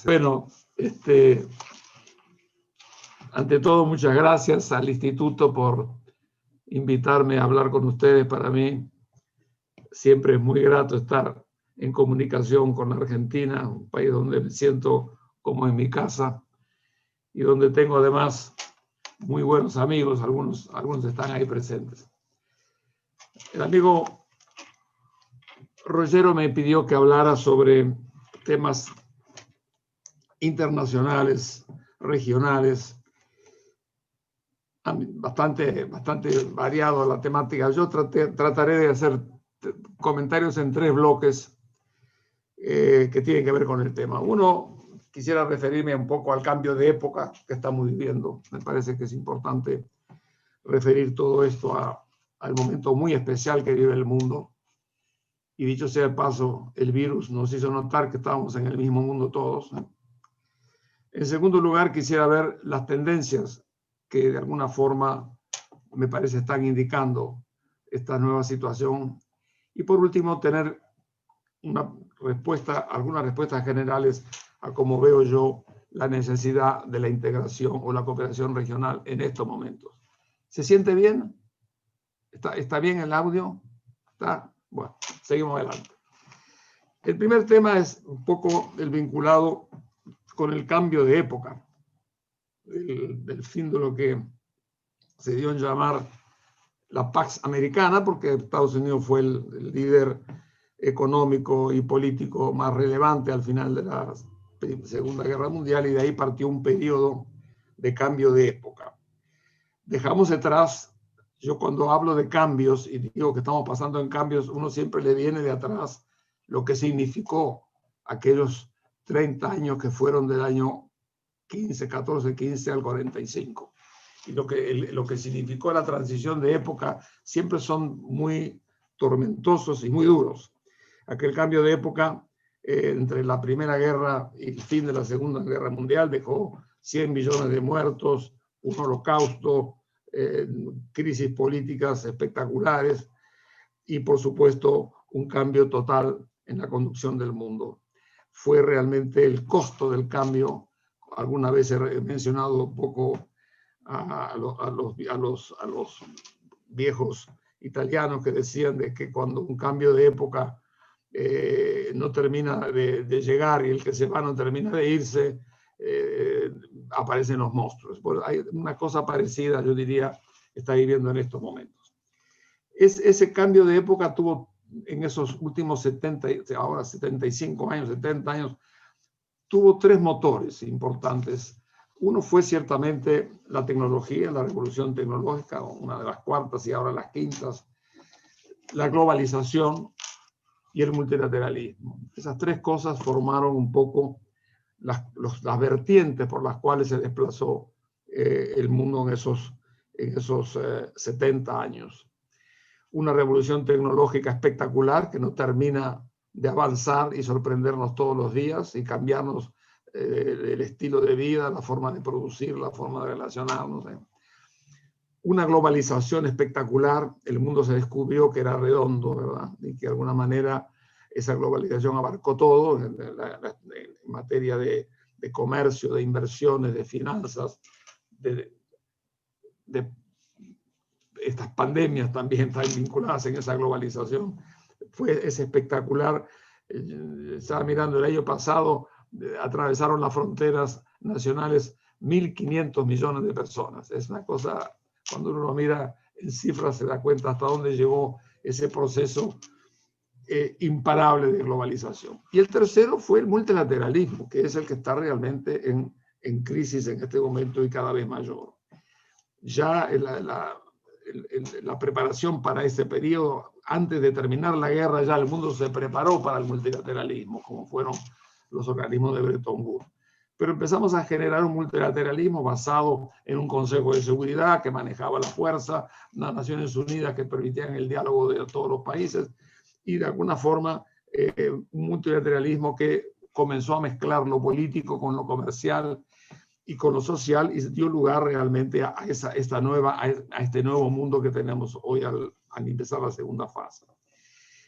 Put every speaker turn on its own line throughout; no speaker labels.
Bueno, ante todo, muchas gracias al Instituto por invitarme a hablar con ustedes. Para mí siempre es muy grato estar en comunicación con Argentina, un país donde me siento como en mi casa y donde tengo además muy buenos amigos, algunos están ahí presentes. El amigo Rogero me pidió que hablara sobre temas internacionales, regionales, bastante variado la temática. Yo trataré de hacer comentarios en 3 bloques que tienen que ver con el tema. Uno, quisiera referirme un poco al cambio de época que estamos viviendo. Me parece que es importante referir todo esto al momento muy especial que vive el mundo. Y dicho sea de paso, el virus nos hizo notar que estábamos en el mismo mundo todos. En segundo lugar, quisiera ver las tendencias que de alguna forma me parece están indicando esta nueva situación. Y por último, tener algunas respuestas generales a cómo veo yo la necesidad de la integración o la cooperación regional en estos momentos. ¿Se siente bien? ¿Está bien el audio? ¿Está? Bueno, seguimos adelante. El primer tema es un poco el vinculado con el cambio de época, del fin de lo que se dio en llamar la Pax Americana, porque Estados Unidos fue el líder económico y político más relevante al final de la Segunda Guerra Mundial, y de ahí partió un periodo de cambio de época. Dejamos atrás, yo cuando hablo de cambios y digo que estamos pasando en cambios, uno siempre le viene de atrás lo que significó aquellos 30 años que fueron del año 14, 15 al 45. Y lo que significó la transición de época siempre son muy tormentosos y muy duros. Aquel cambio de época entre la Primera Guerra y el fin de la Segunda Guerra Mundial dejó 100 millones de muertos, un holocausto, crisis políticas espectaculares y, por supuesto, un cambio total en la conducción del mundo. Fue realmente el costo del cambio. Alguna vez he mencionado un poco a los viejos italianos que decían de que cuando un cambio de época no termina de llegar y el que se va no termina de irse, aparecen los monstruos. Bueno, hay una cosa parecida, yo diría, está viviendo en estos momentos. Ese cambio de época tuvo en esos últimos 75 años, 70 años, tuvo 3 motores importantes. Uno fue ciertamente la tecnología, la revolución tecnológica, una de las cuartas y ahora las quintas, la globalización y el multilateralismo. Esas 3 cosas formaron un poco las vertientes por las cuales se desplazó el mundo en esos 70 años. Una revolución tecnológica espectacular que no termina de avanzar y sorprendernos todos los días y cambiarnos el estilo de vida, la forma de producir, la forma de relacionarnos. Una globalización espectacular, el mundo se descubrió que era redondo, ¿verdad? Y que de alguna manera esa globalización abarcó todo en materia de comercio, de inversiones, de finanzas, de estas pandemias también están vinculadas en esa globalización. Es espectacular. Estaba mirando el año pasado, atravesaron las fronteras nacionales 1.500 millones de personas. Es una cosa, cuando uno lo mira en cifras, se da cuenta hasta dónde llegó ese proceso imparable de globalización. Y el tercero fue el multilateralismo, que es el que está realmente en crisis en este momento y cada vez mayor. Ya la preparación para ese periodo, antes de terminar la guerra, ya el mundo se preparó para el multilateralismo, como fueron los organismos de Bretton Woods. Pero empezamos a generar un multilateralismo basado en un Consejo de Seguridad que manejaba la fuerza, las Naciones Unidas que permitían el diálogo de todos los países y de alguna forma un multilateralismo que comenzó a mezclar lo político con lo comercial y con lo social y dio lugar realmente a este nuevo mundo que tenemos hoy al empezar la segunda fase.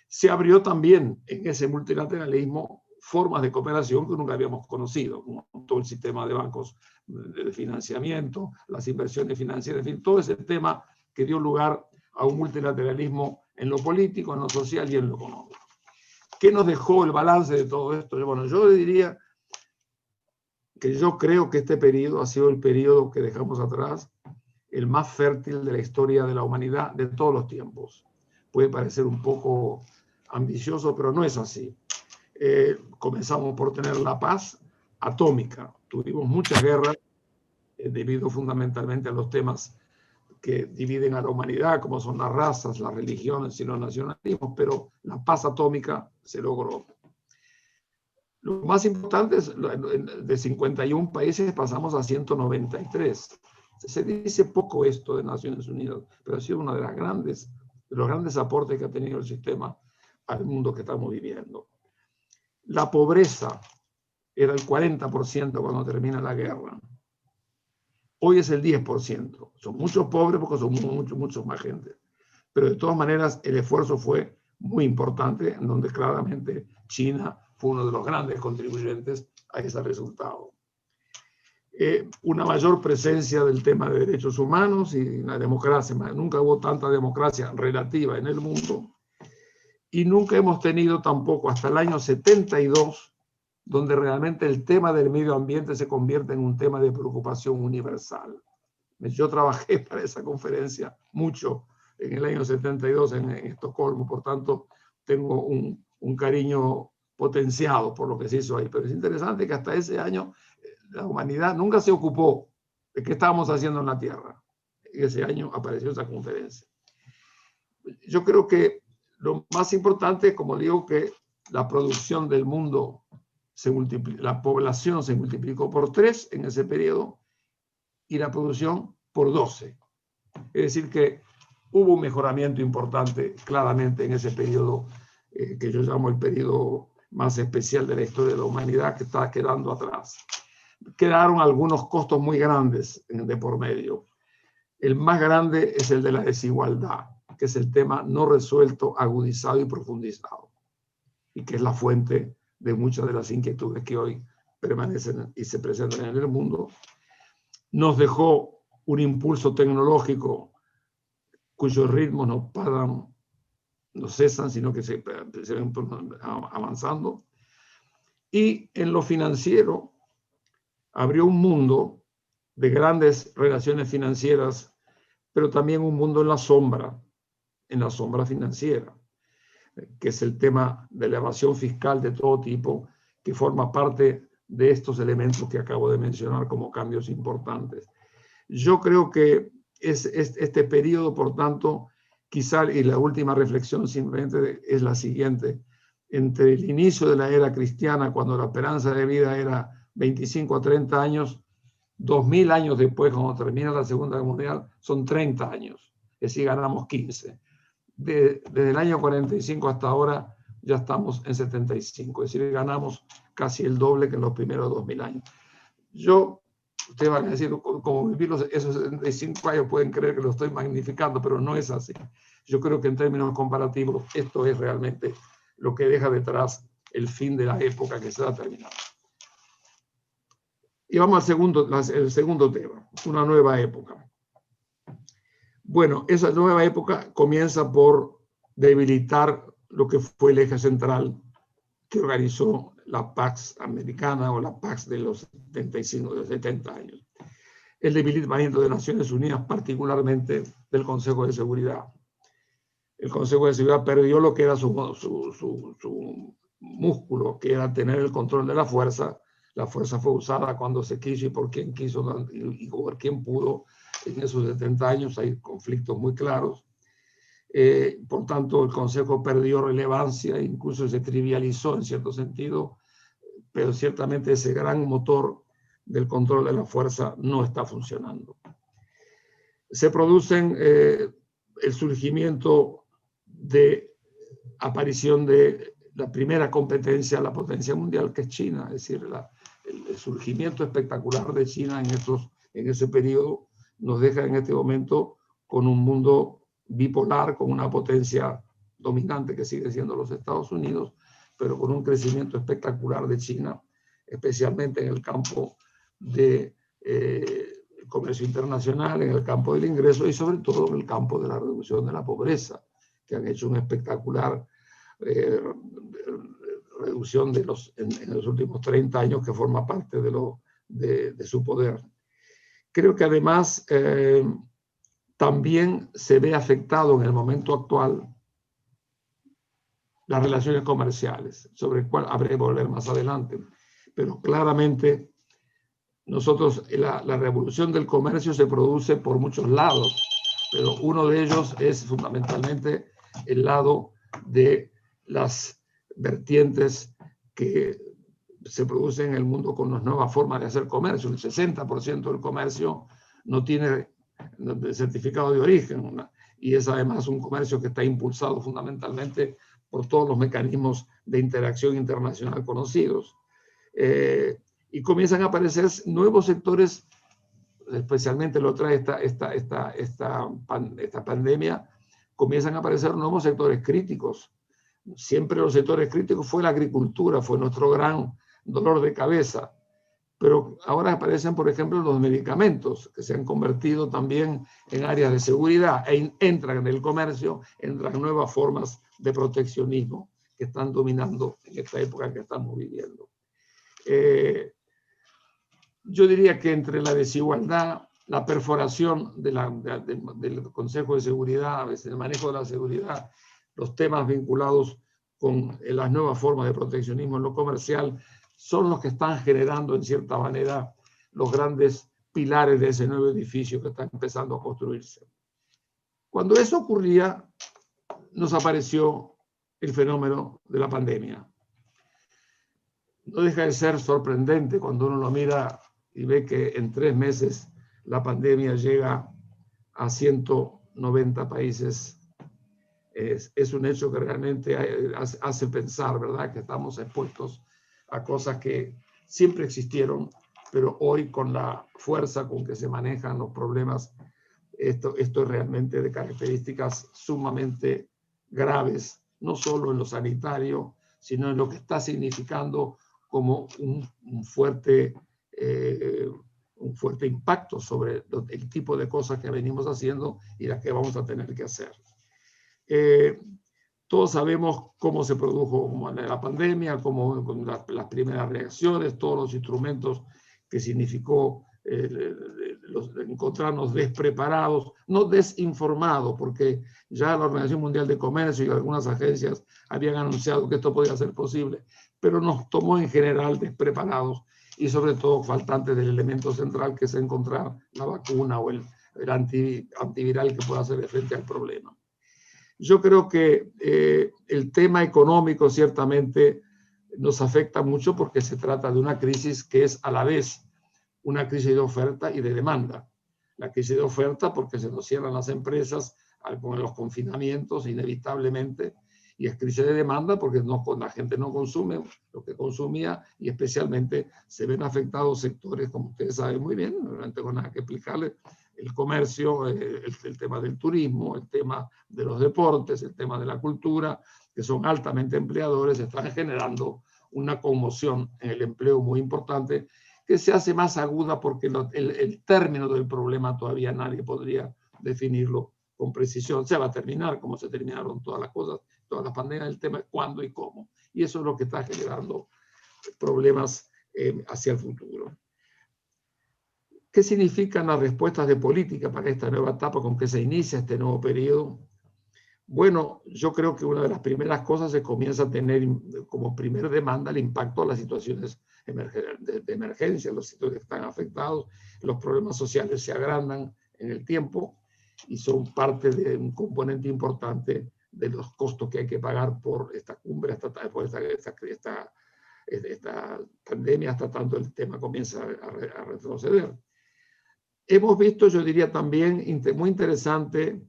Se abrió también en ese multilateralismo formas de cooperación que nunca habíamos conocido, como todo el sistema de bancos de financiamiento, las inversiones financieras, en fin, todo ese tema que dio lugar a un multilateralismo en lo político, en lo social y en lo económico. ¿Qué nos dejó el balance de todo esto? Bueno, yo diría que yo creo que este periodo ha sido el periodo que dejamos atrás, el más fértil de la historia de la humanidad de todos los tiempos. Puede parecer un poco ambicioso, pero no es así. Comenzamos por tener la paz atómica. Tuvimos muchas guerras debido fundamentalmente a los temas que dividen a la humanidad, como son las razas, las religiones y los nacionalismos, pero la paz atómica se logró. Lo más importante es, de 51 países pasamos a 193. Se dice poco esto de Naciones Unidas, pero ha sido uno de los grandes aportes que ha tenido el sistema al mundo que estamos viviendo. La pobreza era el 40% cuando termina la guerra. Hoy es el 10%. Son muchos pobres porque son muchos más gente. Pero de todas maneras el esfuerzo fue muy importante, en donde claramente China fue uno de los grandes contribuyentes a ese resultado. Una mayor presencia del tema de derechos humanos y la democracia. Nunca hubo tanta democracia relativa en el mundo. Y nunca hemos tenido tampoco hasta el año 72, donde realmente el tema del medio ambiente se convierte en un tema de preocupación universal. Yo trabajé para esa conferencia mucho en el año 72 en Estocolmo, por tanto tengo un cariño potenciado por lo que se hizo ahí. Pero es interesante que hasta ese año la humanidad nunca se ocupó de qué estábamos haciendo en la Tierra. Y ese año apareció esa conferencia. Yo creo que lo más importante es, como digo, que la producción del mundo la población se multiplicó por 3 en ese periodo y la producción por 12. Es decir, que hubo un mejoramiento importante claramente en ese periodo que yo llamo el periodo más especial de la historia de la humanidad, que está quedando atrás. Quedaron algunos costos muy grandes de por medio. El más grande es el de la desigualdad, que es el tema no resuelto, agudizado y profundizado, y que es la fuente de muchas de las inquietudes que hoy permanecen y se presentan en el mundo. Nos dejó un impulso tecnológico cuyos ritmos no paran, no cesan, sino que se ven avanzando. Y en lo financiero abrió un mundo de grandes relaciones financieras, pero también un mundo en la sombra financiera, que es el tema de la evasión fiscal de todo tipo, que forma parte de estos elementos que acabo de mencionar como cambios importantes. Yo creo que este periodo, por tanto, quizá, y la última reflexión simplemente es la siguiente: entre el inicio de la era cristiana, cuando la esperanza de vida era 25 a 30 años, 2000 años después, cuando termina la Segunda Guerra Mundial, son 30 años, es decir, ganamos 15. Desde el año 45 hasta ahora ya estamos en 75, es decir, ganamos casi el doble que en los primeros 2000 años. Ustedes van a decir, como vivir esos 75 años, pueden creer que lo estoy magnificando, pero no es así. Yo creo que en términos comparativos, esto es realmente lo que deja detrás el fin de la época que se ha terminado. Y vamos al segundo tema, una nueva época. Bueno, esa nueva época comienza por debilitar lo que fue el eje central que organizó la Pax americana o la Pax de los 75, de 70 años. El debilitamiento de Naciones Unidas, particularmente del Consejo de Seguridad. El Consejo de Seguridad perdió lo que era su músculo, que era tener el control de la fuerza. La fuerza fue usada cuando se quiso y por quien quiso y por quien pudo. En esos 70 años hay conflictos muy claros. Por tanto, el Consejo perdió relevancia, incluso se trivializó en cierto sentido, pero ciertamente ese gran motor del control de la fuerza no está funcionando. Se producen el surgimiento de aparición de la primera competencia, la potencia mundial, que es China, es decir, el surgimiento espectacular de China en ese periodo nos deja en este momento con un mundo bipolar, con una potencia dominante que sigue siendo los Estados Unidos, pero con un crecimiento espectacular de China, especialmente en el campo de comercio internacional, en el campo del ingreso y sobre todo en el campo de la reducción de la pobreza, que han hecho una espectacular reducción en los últimos 30 años, que forma parte de su poder. Creo que además también se ve afectado en el momento actual las relaciones comerciales, sobre el cual habré de volver más adelante. Pero claramente nosotros, la revolución del comercio se produce por muchos lados, pero uno de ellos es fundamentalmente el lado de las vertientes que se producen en el mundo con las nuevas formas de hacer comercio. El 60% del comercio no tiene certificado de origen, y es además un comercio que está impulsado fundamentalmente por todos los mecanismos de interacción internacional conocidos. Y comienzan a aparecer nuevos sectores, especialmente lo trae esta pandemia, comienzan a aparecer nuevos sectores críticos. Siempre los sectores críticos fue la agricultura, fue nuestro gran dolor de cabeza. Pero ahora aparecen, por ejemplo, los medicamentos, que se han convertido también en áreas de seguridad e entran en el comercio, entran nuevas formas de proteccionismo que están dominando en esta época que estamos viviendo. Yo diría que entre la desigualdad, la perforación del Consejo de Seguridad, a veces el manejo de la seguridad, los temas vinculados con las nuevas formas de proteccionismo en lo comercial, son los que están generando en cierta manera los grandes pilares de ese nuevo edificio que está empezando a construirse. Cuando eso ocurría, nos apareció el fenómeno de la pandemia. No deja de ser sorprendente cuando uno lo mira y ve que en 3 meses la pandemia llega a 190 países. Es un hecho que realmente hace pensar, ¿verdad?, que estamos expuestos a cosas que siempre existieron, pero hoy con la fuerza con que se manejan los problemas, esto es realmente de características sumamente graves, no solo en lo sanitario, sino en lo que está significando como un fuerte impacto sobre el tipo de cosas que venimos haciendo y las que vamos a tener que hacer. Todos sabemos cómo se produjo la pandemia, cómo las primeras reacciones, todos los instrumentos que significó encontrarnos despreparados, no desinformados, porque ya la Organización Mundial de Comercio y algunas agencias habían anunciado que esto podía ser posible, pero nos tomó en general despreparados y sobre todo faltantes del elemento central, que es encontrar la vacuna o el antiviral que pueda hacer frente al problema. Yo creo que el tema económico ciertamente nos afecta mucho porque se trata de una crisis que es a la vez una crisis de oferta y de demanda. La crisis de oferta porque se nos cierran las empresas con los confinamientos inevitablemente, y es crisis de demanda porque la gente no consume lo que consumía, y especialmente se ven afectados sectores, como ustedes saben muy bien, no tengo nada que explicarles, el comercio, el tema del turismo, el tema de los deportes, el tema de la cultura, que son altamente empleadores, están generando una conmoción en el empleo muy importante, que se hace más aguda porque el término del problema todavía nadie podría definirlo con precisión. Se va a terminar como se terminaron todas las cosas, todas las pandemias. El tema es cuándo y cómo. Y eso es lo que está generando problemas hacia el futuro. ¿Qué significan las respuestas de política para esta nueva etapa con que se inicia este nuevo periodo? Bueno, yo creo que una de las primeras cosas se comienza a tener como primera demanda el impacto a las situaciones de emergencia, los sitios que están afectados, los problemas sociales se agrandan en el tiempo y son parte de un componente importante de los costos que hay que pagar por esta cumbre, por esta pandemia, hasta tanto el tema comienza a retroceder. Hemos visto, yo diría también, muy interesante,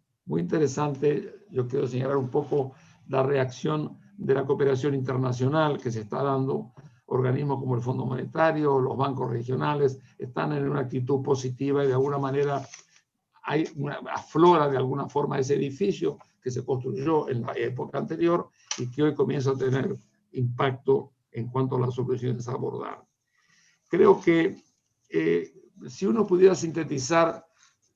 yo quiero señalar un poco la reacción de la cooperación internacional que se está dando. Organismos como el Fondo Monetario, los bancos regionales, están en una actitud positiva y de alguna manera aflora de alguna forma ese edificio que se construyó en la época anterior y que hoy comienza a tener impacto en cuanto a las soluciones a abordar. Creo que si uno pudiera sintetizar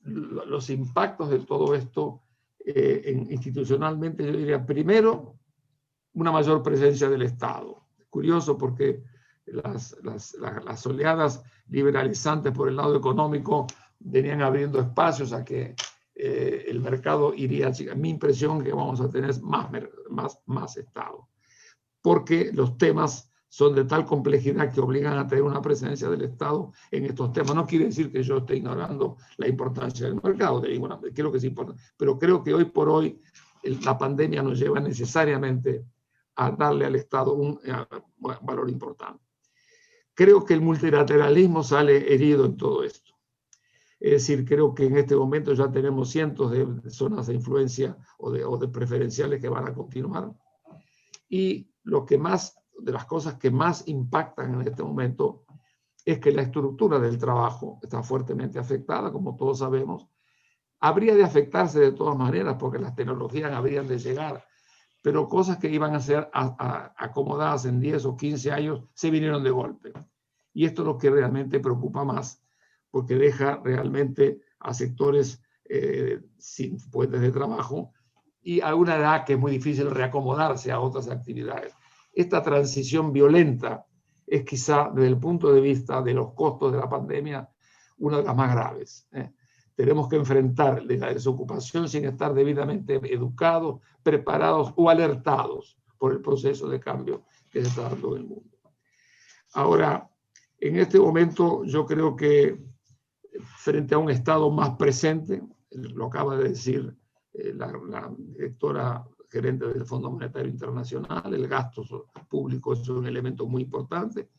los impactos de todo esto institucionalmente, yo diría, primero, una mayor presencia del Estado. Curioso porque las oleadas liberalizantes por el lado económico venían abriendo espacios a que el mercado iría, mi impresión que vamos a tener más Estado, porque los temas son de tal complejidad que obligan a tener una presencia del Estado en estos temas. No quiere decir que yo esté ignorando la importancia del mercado, creo que es importante, pero creo que hoy por hoy la pandemia nos lleva necesariamente a darle al Estado un valor importante. Creo que el multilateralismo sale herido en todo esto. Es decir, creo que en este momento ya tenemos cientos de zonas de influencia o de preferenciales que van a continuar. Y de las cosas que más impactan en este momento es que la estructura del trabajo está fuertemente afectada, como todos sabemos. Habría de afectarse de todas maneras porque las tecnologías habrían de llegar, pero cosas que iban a ser acomodadas en 10 o 15 años se vinieron de golpe. Y esto es lo que realmente preocupa más, porque deja realmente a sectores sin fuentes de trabajo y a una edad que es muy difícil reacomodarse a otras actividades. Esta transición violenta es quizá desde el punto de vista de los costos de la pandemia una de las más graves. Tenemos que enfrentar la desocupación sin estar debidamente educados, preparados o alertados por el proceso de cambio que se está dando en el mundo. Ahora, en este momento yo creo que frente a un Estado más presente, lo acaba de decir la directora gerente del Fondo Monetario Internacional, el gasto público es un elemento muy importante.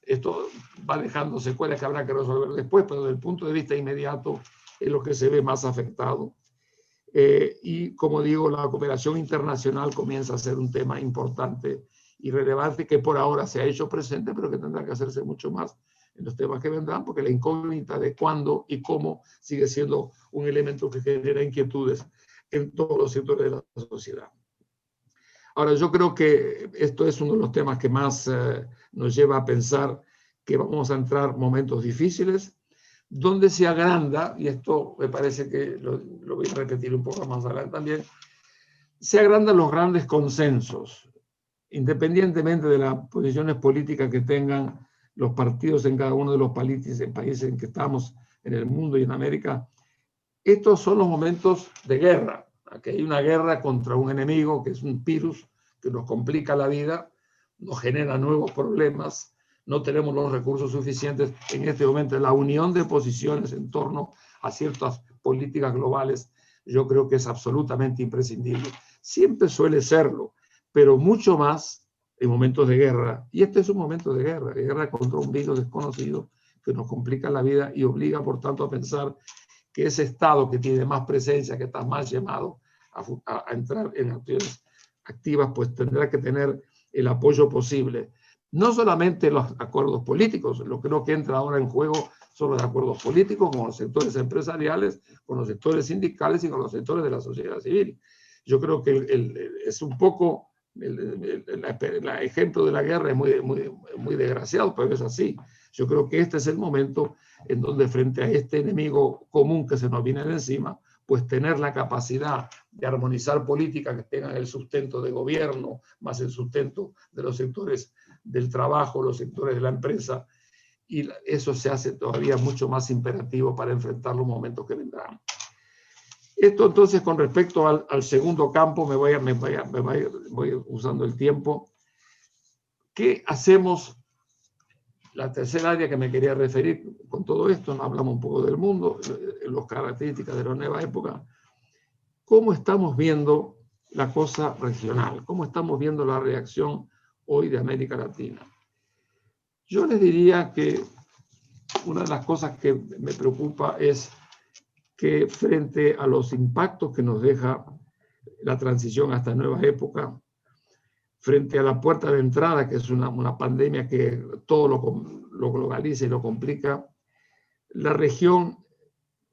Esto va dejando secuelas que habrá que resolver después, pero desde el punto de vista inmediato es lo que se ve más afectado. Y como digo, la cooperación internacional comienza a ser un tema importante y relevante que por ahora se ha hecho presente, pero que tendrá que hacerse mucho más en los temas que vendrán, porque la incógnita de cuándo y cómo sigue siendo un elemento que genera inquietudes en todos los sectores de la sociedad. Ahora, yo creo que esto es uno de los temas que más nos lleva a pensar que vamos a entrar momentos difíciles, donde se agranda, y esto me parece que lo voy a repetir un poco más adelante también, se agrandan los grandes consensos, independientemente de las posiciones políticas que tengan los partidos en cada uno de los países en que estamos en el mundo y en América. Estos son los momentos de guerra. Aquí hay una guerra contra un enemigo que es un virus que nos complica la vida, nos genera nuevos problemas, no tenemos los recursos suficientes. En este momento la unión de posiciones en torno a ciertas políticas globales yo creo que es absolutamente imprescindible. Siempre suele serlo, pero mucho más en momentos de guerra. Y este es un momento de guerra contra un virus desconocido que nos complica la vida y obliga, por tanto, a pensar que ese Estado que tiene más presencia, que está más llamado a entrar en acciones activas, pues tendrá que tener el apoyo posible. No solamente los acuerdos políticos, lo que creo que entra ahora en juego son los acuerdos políticos con los sectores empresariales, con los sectores sindicales y con los sectores de la sociedad civil. Yo creo que es un poco, el ejemplo de la guerra es muy desgraciado, pero es así. Yo creo que este es el momento en donde frente a este enemigo común que se nos viene de encima, pues tener la capacidad de armonizar políticas que tengan el sustento de gobierno, más el sustento de los sectores del trabajo, los sectores de la empresa, y eso se hace todavía mucho más imperativo para enfrentar los momentos que vendrán. Esto entonces con respecto al segundo campo, me voy usando el tiempo. ¿Qué hacemos? La tercera área que me quería referir con todo esto, nos hablamos un poco del mundo, las características de la nueva época. ¿Cómo estamos viendo la cosa regional? ¿Cómo estamos viendo la reacción hoy de América Latina? Yo les diría que una de las cosas que me preocupa es que frente a los impactos que nos deja la transición a esta nueva época, frente a la puerta de entrada, que es una pandemia que todo lo globaliza y lo complica, la región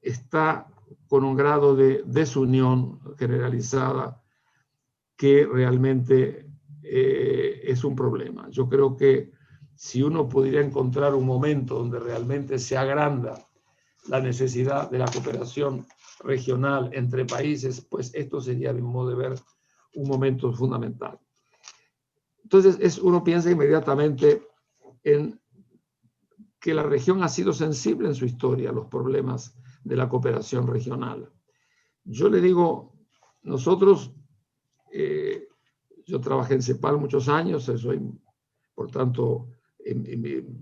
está con un grado de desunión generalizada que realmente es un problema. Yo creo que si uno pudiera encontrar un momento donde realmente se agranda la necesidad de la cooperación regional entre países, pues esto sería, a mi modo de ver, un momento fundamental. Entonces, uno piensa inmediatamente en que la región ha sido sensible en su historia a los problemas de la cooperación regional. Yo le digo, nosotros, yo trabajé en CEPAL muchos años, soy, por tanto,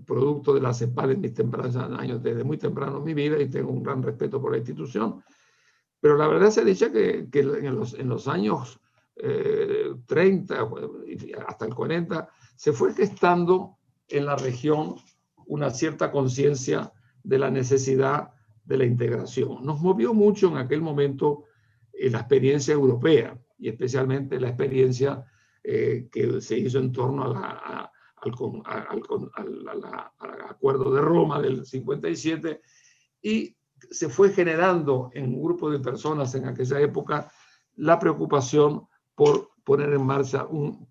producto de la CEPAL en mis tempranos años, desde muy temprano en mi vida, y tengo un gran respeto por la institución. Pero la verdad se ha dicho que en los años 30 hasta el 40 se fue gestando en la región una cierta conciencia de la necesidad de la integración. Nos movió mucho en aquel momento la experiencia europea y especialmente la experiencia que se hizo en torno al Acuerdo de Roma del 57, y se fue generando en un grupo de personas en aquella época la preocupación por poner en marcha un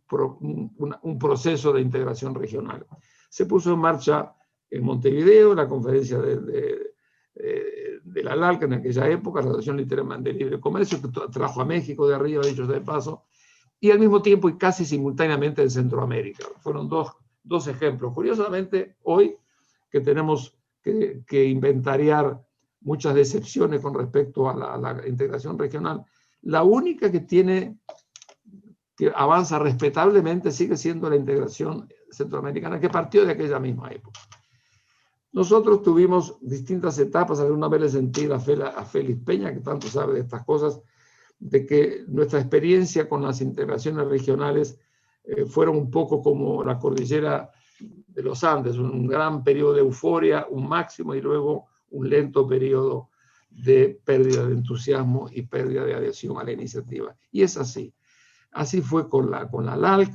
proceso de integración regional. Se puso en marcha en Montevideo la conferencia de la LALC en aquella época, la Asociación de Libre Comercio, que trajo a México de arriba, dicho de paso, y al mismo tiempo y casi simultáneamente en Centroamérica. Fueron dos ejemplos. Curiosamente, hoy que tenemos que inventariar muchas decepciones con respecto a la integración regional, la única que avanza respetablemente sigue siendo la integración centroamericana, que partió de aquella misma época. Nosotros tuvimos distintas etapas, alguna vez le sentí a Félix Peña, que tanto sabe de estas cosas, de que nuestra experiencia con las integraciones regionales fueron un poco como la cordillera de los Andes, un gran periodo de euforia, un máximo, y luego un lento periodo de pérdida de entusiasmo y pérdida de adhesión a la iniciativa. Y es así. Así fue con la LALC.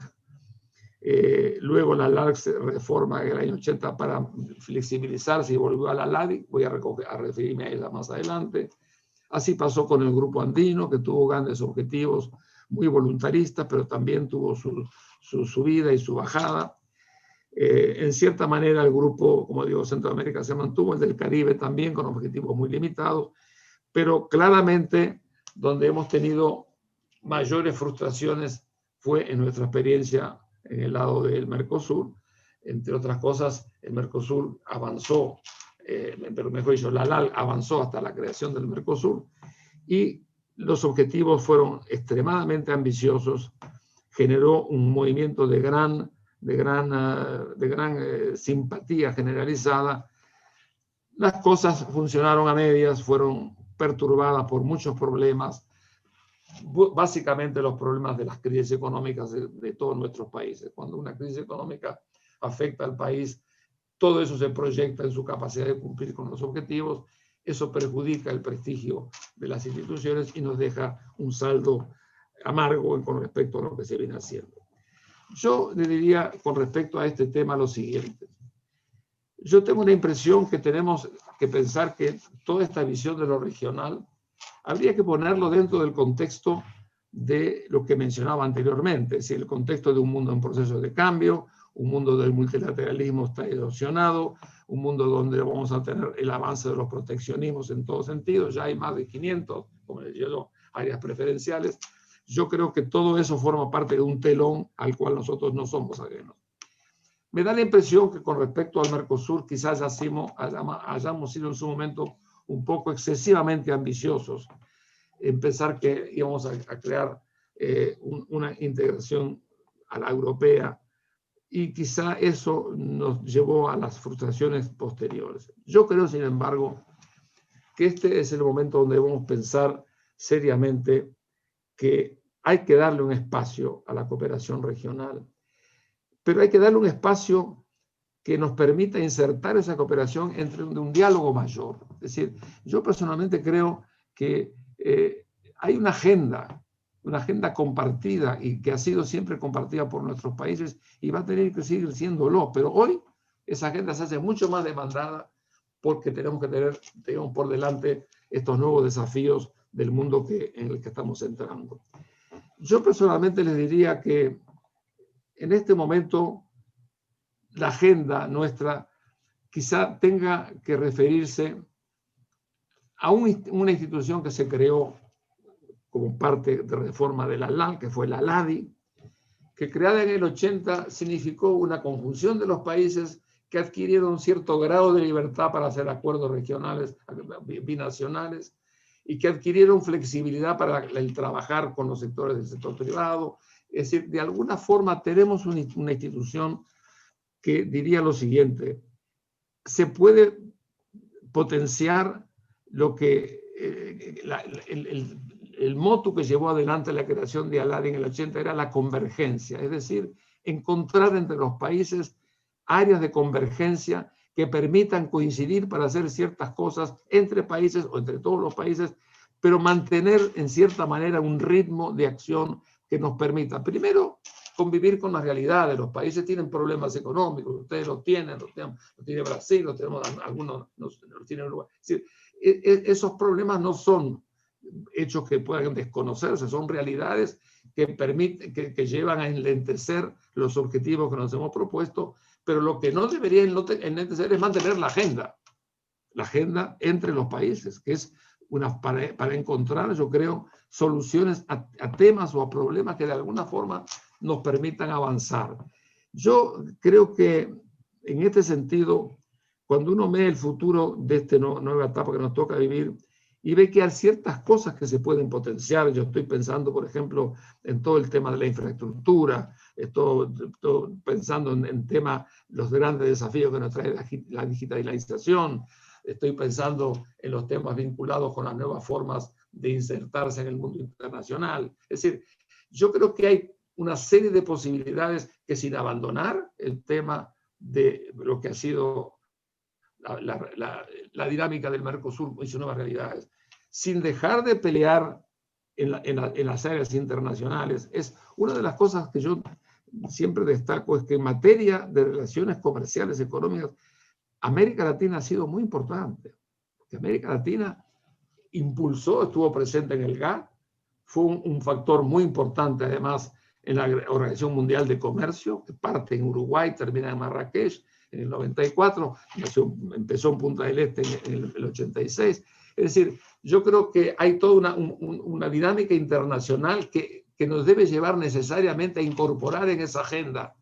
Luego la LALC se reforma en el año 80 para flexibilizarse y volvió a la LADI. Voy a referirme a ella más adelante. Así pasó con el Grupo Andino, que tuvo grandes objetivos muy voluntaristas, pero también tuvo su subida y su bajada. En cierta manera el grupo, como digo, Centroamérica se mantuvo, el del Caribe también con objetivos muy limitados, pero claramente donde hemos tenido mayores frustraciones fue en nuestra experiencia en el lado del Mercosur. Entre otras cosas, el Mercosur avanzó, pero mejor dicho, la LAL avanzó hasta la creación del Mercosur, y los objetivos fueron extremadamente ambiciosos, generó un movimiento de gran simpatía generalizada. Las cosas funcionaron a medias, fueron perturbadas por muchos problemas, básicamente los problemas de las crisis económicas de todos nuestros países. Cuando una crisis económica afecta al país, todo eso se proyecta en su capacidad de cumplir con los objetivos, eso perjudica el prestigio de las instituciones y nos deja un saldo amargo con respecto a lo que se viene haciendo. Yo le diría con respecto a este tema lo siguiente. Yo tengo la impresión que tenemos que pensar que toda esta visión de lo regional habría que ponerlo dentro del contexto de lo que mencionaba anteriormente, es decir, el contexto de un mundo en proceso de cambio, un mundo del multilateralismo está erosionado, un mundo donde vamos a tener el avance de los proteccionismos en todo sentido, ya hay más de 500, como les digo, áreas preferenciales. Yo creo que todo eso forma parte de un telón al cual nosotros no somos ajenos. Me da la impresión que con respecto al Mercosur quizás hayamos sido en su momento un poco excesivamente ambiciosos en pensar que íbamos a crear una integración a la europea, y quizá eso nos llevó a las frustraciones posteriores. Yo creo, sin embargo, que este es el momento donde debemos pensar seriamente que hay que darle un espacio a la cooperación regional, pero hay que darle un espacio que nos permita insertar esa cooperación entre un diálogo mayor. Es decir, yo personalmente creo que hay una agenda compartida y que ha sido siempre compartida por nuestros países y va a tener que seguir siéndolo, pero hoy esa agenda se hace mucho más demandada porque tenemos que tener por delante estos nuevos desafíos del mundo en el que estamos entrando. Yo personalmente les diría que en este momento la agenda nuestra quizá tenga que referirse a una institución que se creó como parte de reforma de la LAL, que fue la LADI, que creada en el 80 significó una conjunción de los países que adquirieron cierto grado de libertad para hacer acuerdos regionales, binacionales, y que adquirieron flexibilidad para el trabajar con los sectores del sector privado. Es decir, de alguna forma tenemos una institución que diría lo siguiente: se puede potenciar lo que el moto que llevó adelante la creación de ALADI en el 80 era la convergencia, es decir, encontrar entre los países áreas de convergencia que permitan coincidir para hacer ciertas cosas entre países o entre todos los países, pero mantener en cierta manera un ritmo de acción que nos permita, primero, convivir con la realidad de los países. Tienen problemas económicos, ustedes los tienen, los tiene Brasil, los tenemos, algunos los tienen Uruguay. Es decir, esos problemas no son hechos que puedan desconocerse, son realidades que permiten, que llevan a enlentecer los objetivos que nos hemos propuesto, pero lo que no debería enlentecer es mantener la agenda entre los países, que es para encontrar, yo creo, soluciones a temas o a problemas que de alguna forma nos permitan avanzar. Yo creo que en este sentido, cuando uno ve el futuro de esta nueva etapa que nos toca vivir y ve que hay ciertas cosas que se pueden potenciar, yo estoy pensando, por ejemplo, en todo el tema de la infraestructura, estoy pensando en temas, los grandes desafíos que nos trae la digitalización, estoy pensando en los temas vinculados con las nuevas formas de insertarse en el mundo internacional. Es decir, yo creo que hay una serie de posibilidades que, sin abandonar el tema de lo que ha sido la dinámica del Mercosur y sus nuevas realidades, sin dejar de pelear en las áreas internacionales, es una de las cosas que yo siempre destaco, es que en materia de relaciones comerciales, económicas, América Latina ha sido muy importante, porque América Latina impulsó, estuvo presente en el GATT, fue un factor muy importante además en la Organización Mundial de Comercio, que parte en Uruguay, termina en Marrakech en el 94, empezó en Punta del Este en el 86. Es decir, yo creo que hay toda una dinámica internacional que nos debe llevar necesariamente a incorporar en esa agenda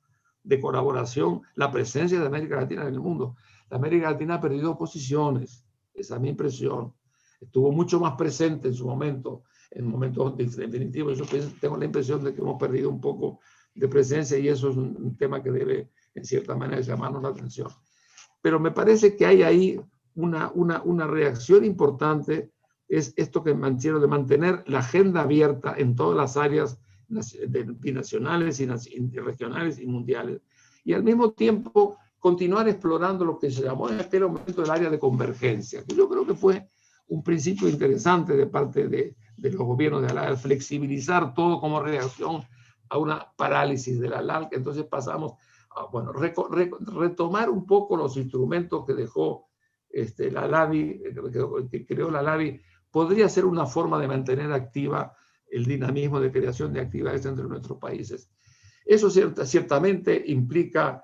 de colaboración la presencia de América Latina en el mundo. La América Latina ha perdido posiciones, esa es mi impresión. Estuvo mucho más presente en su momento, en momentos definitivos. Yo tengo la impresión de que hemos perdido un poco de presencia y eso es un tema que debe, en cierta manera, llamarnos la atención. Pero me parece que hay ahí una reacción importante, es esto que mantiene de mantener la agenda abierta en todas las áreas binacionales y regionales y mundiales. Y al mismo tiempo continuar explorando lo que se llamó en aquel momento el área de convergencia, que yo creo que fue un principio interesante de parte de los gobiernos de la LAL, flexibilizar todo como reacción a una parálisis de la LAL, que entonces pasamos a, bueno, retomar un poco los instrumentos que dejó la LADI, que creó la LADI, podría ser una forma de mantener activa el dinamismo de creación de actividades entre nuestros países. Eso ciertamente implica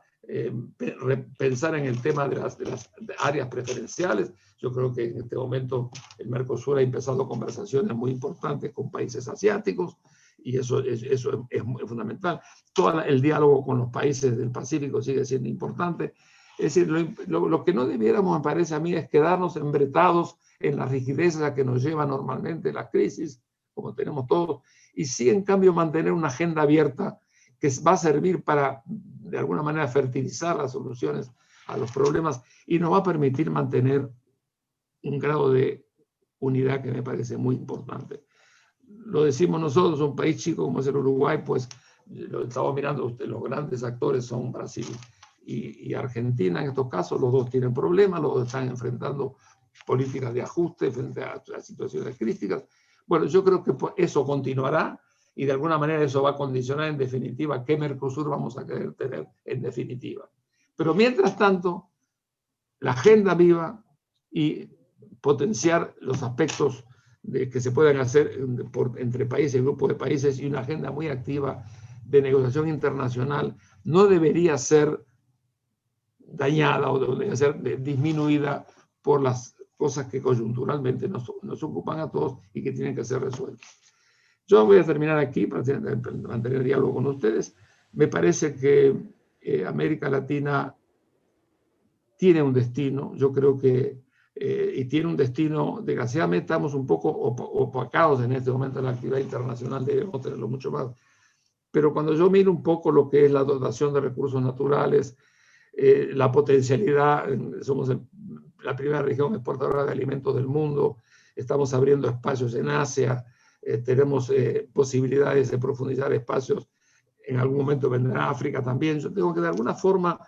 pensar en el tema de las áreas preferenciales. Yo creo que en este momento el Mercosur ha empezado conversaciones muy importantes con países asiáticos y eso es fundamental. Todo el diálogo con los países del Pacífico sigue siendo importante. Es decir, lo que no debiéramos, me parece a mí, es quedarnos embretados en las rigidezes a que nos lleva normalmente la crisis, como tenemos todos, y sí, en cambio, mantener una agenda abierta que va a servir para, de alguna manera, fertilizar las soluciones a los problemas y nos va a permitir mantener un grado de unidad que me parece muy importante. Lo decimos nosotros, un país chico como es el Uruguay, pues lo estamos mirando, los grandes actores son Brasil y Argentina. En estos casos los dos tienen problemas, los dos están enfrentando políticas de ajuste frente a las situaciones críticas. Bueno, yo creo que eso continuará y de alguna manera eso va a condicionar en definitiva qué Mercosur vamos a querer tener en definitiva. Pero mientras tanto, la agenda viva y potenciar los aspectos que se puedan hacer entre países y grupos de países y una agenda muy activa de negociación internacional no debería ser dañada o debería ser disminuida por las cosas que coyunturalmente nos ocupan a todos y que tienen que ser resueltas. Yo voy a terminar aquí para mantener diálogo con ustedes. Me parece que América Latina tiene un destino, yo creo que, y tiene un destino, desgraciadamente estamos un poco opacados en este momento en la actividad internacional, debemos tenerlo mucho más. Pero cuando yo miro un poco lo que es la dotación de recursos naturales, la potencialidad, somos la primera región exportadora de alimentos del mundo, estamos abriendo espacios en Asia, tenemos posibilidades de profundizar espacios, en algún momento vendrá África también. Yo tengo que de alguna forma,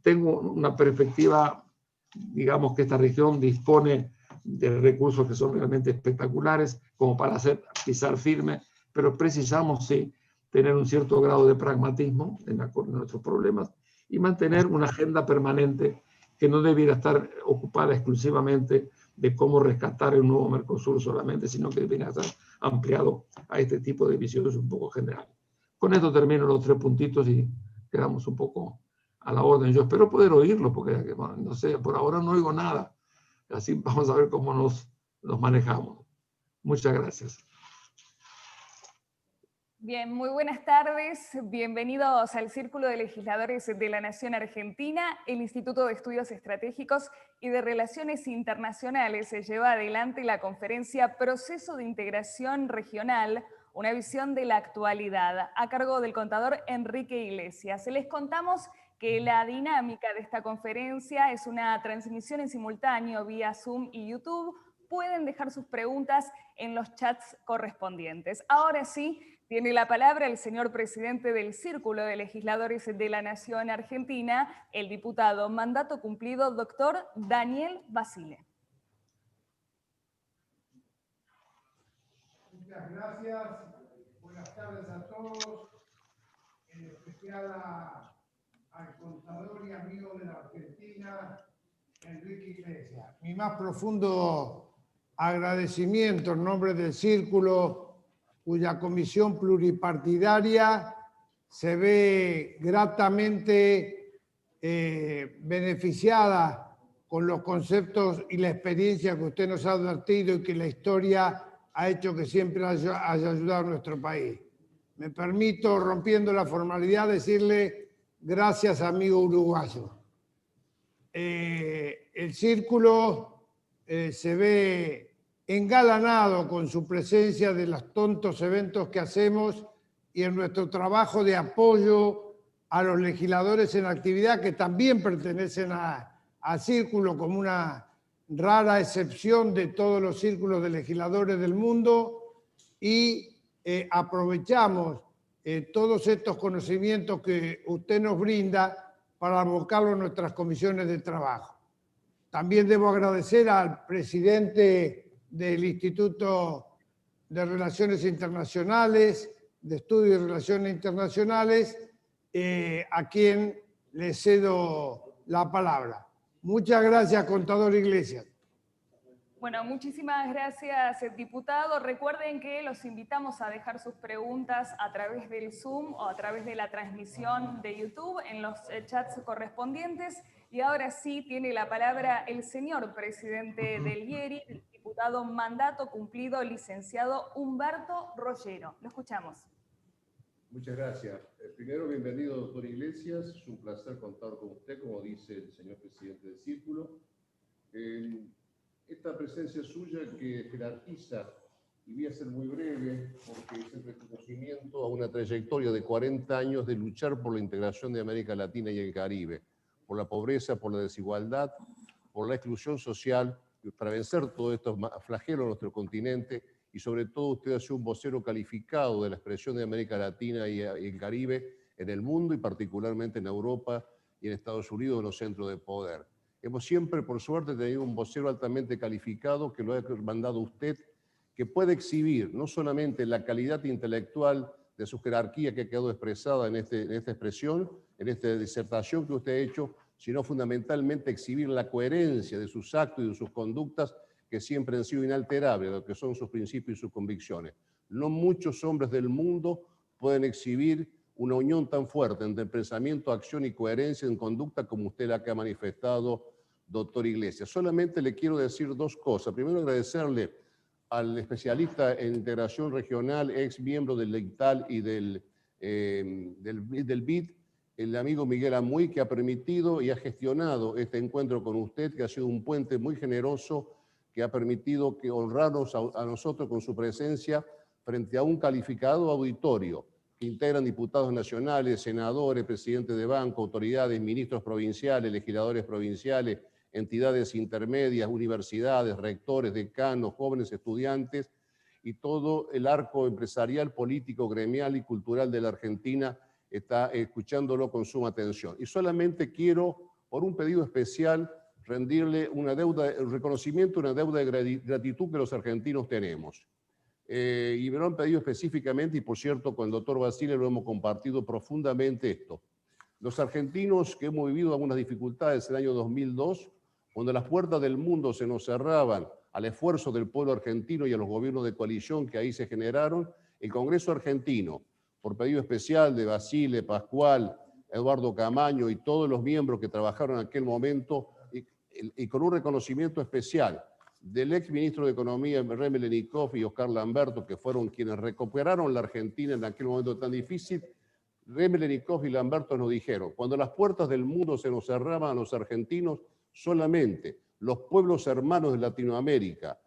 tengo una perspectiva, digamos que esta región dispone de recursos que son realmente espectaculares, como para hacer pisar firme, pero precisamos, sí, tener un cierto grado de pragmatismo en nuestros problemas y mantener una agenda permanente que no debiera estar ocupada exclusivamente de cómo rescatar el nuevo Mercosur solamente, sino que debiera estar ampliado a este tipo de visiones un poco generales. Con esto termino los 3 puntitos y quedamos un poco a la orden. Yo espero poder oírlo, porque no sé, por ahora no oigo nada. Así vamos a ver cómo nos manejamos. Muchas gracias.
Bien, muy buenas tardes. Bienvenidos al Círculo de Legisladores de la Nación Argentina. El Instituto de Estudios Estratégicos y de Relaciones Internacionales se lleva adelante la conferencia Proceso de Integración Regional, una visión de la actualidad, a cargo del contador Enrique Iglesias. Les contamos que la dinámica de esta conferencia es una transmisión en simultáneo vía Zoom y YouTube. Pueden dejar sus preguntas en los chats correspondientes. Ahora sí, tiene la palabra el señor presidente del Círculo de Legisladores de la Nación Argentina, el diputado mandato cumplido, doctor Daniel Basile.
Muchas gracias. Buenas tardes a todos, en especial al contador y amigo de la Argentina, Enrique Iglesias. Mi más profundo agradecimiento en nombre del Círculo, cuya comisión pluripartidaria se ve gratamente beneficiada con los conceptos y la experiencia que usted nos ha advertido y que la historia ha hecho que siempre haya ayudado a nuestro país. Me permito, rompiendo la formalidad, decirle gracias, amigo uruguayo. El Círculo se ve engalanado con su presencia de los tontos eventos que hacemos y en nuestro trabajo de apoyo a los legisladores en actividad que también pertenecen al Círculo como una rara excepción de todos los círculos de legisladores del mundo y aprovechamos todos estos conocimientos que usted nos brinda para abocarlo en nuestras comisiones de trabajo. También debo agradecer al presidente del Instituto de Relaciones Internacionales, de Estudios de Relaciones Internacionales, a quien le cedo la palabra. Muchas gracias, contador Iglesias.
Bueno, muchísimas gracias, diputado. Recuerden que los invitamos a dejar sus preguntas a través del Zoom o a través de la transmisión de YouTube en los chats correspondientes. Y ahora sí tiene la palabra el señor presidente del IERI, el diputado mandato cumplido, licenciado Humberto Rollero. Lo escuchamos.
Muchas gracias. Primero, bienvenido, doctor Iglesias. Es un placer contar con usted, como dice el señor presidente del Círculo. Esta presencia suya que jerarquiza, y voy a ser muy breve, porque es el reconocimiento a una trayectoria de 40 años de luchar por la integración de América Latina y el Caribe, por la pobreza, por la desigualdad, por la exclusión social, para vencer todos estos flagelos en nuestro continente, y sobre todo usted ha sido un vocero calificado de la expresión de América Latina y el Caribe en el mundo y particularmente en Europa y en Estados Unidos, en los centros de poder. Hemos siempre, por suerte, tenido un vocero altamente calificado que lo ha mandado usted, que puede exhibir no solamente la calidad intelectual de su jerarquía que quedó expresada en esta expresión, en esta disertación que usted ha hecho, sino fundamentalmente exhibir la coherencia de sus actos y de sus conductas que siempre han sido inalterables, lo que son sus principios y sus convicciones. No muchos hombres del mundo pueden exhibir una unión tan fuerte entre pensamiento, acción y coherencia en conducta como usted la que ha manifestado, doctor Iglesias. Solamente le quiero decir dos cosas. Primero, agradecerle al especialista en integración regional, ex miembro del ICTAL y del BID, el amigo Miguel Amuy, que ha permitido y ha gestionado este encuentro con usted, que ha sido un puente muy generoso, que ha permitido que honrarnos a nosotros con su presencia frente a un calificado auditorio que integran diputados nacionales, senadores, presidentes de banco, autoridades, ministros provinciales, legisladores provinciales, entidades intermedias, universidades, rectores, decanos, jóvenes estudiantes y todo el arco empresarial, político, gremial y cultural de la Argentina está escuchándolo con suma atención. Y solamente quiero, por un pedido especial, rendirle una deuda, el reconocimiento, una deuda de gratitud que los argentinos tenemos. Y me lo han pedido específicamente, y por cierto, con el doctor Basile lo hemos compartido profundamente esto. Los argentinos que hemos vivido algunas dificultades en el año 2002, cuando las puertas del mundo se nos cerraban al esfuerzo del pueblo argentino y a los gobiernos de coalición que ahí se generaron, el Congreso argentino, por pedido especial de Basile, Pascual, Eduardo Camaño y todos los miembros que trabajaron en aquel momento, y con un reconocimiento especial del ex ministro de Economía, René Lenikov y Oscar Lamberto, que fueron quienes recuperaron la Argentina en aquel momento tan difícil. René Lenikov y Lamberto nos dijeron, cuando las puertas del mundo se nos cerraban a los argentinos, solamente los pueblos hermanos de Latinoamérica,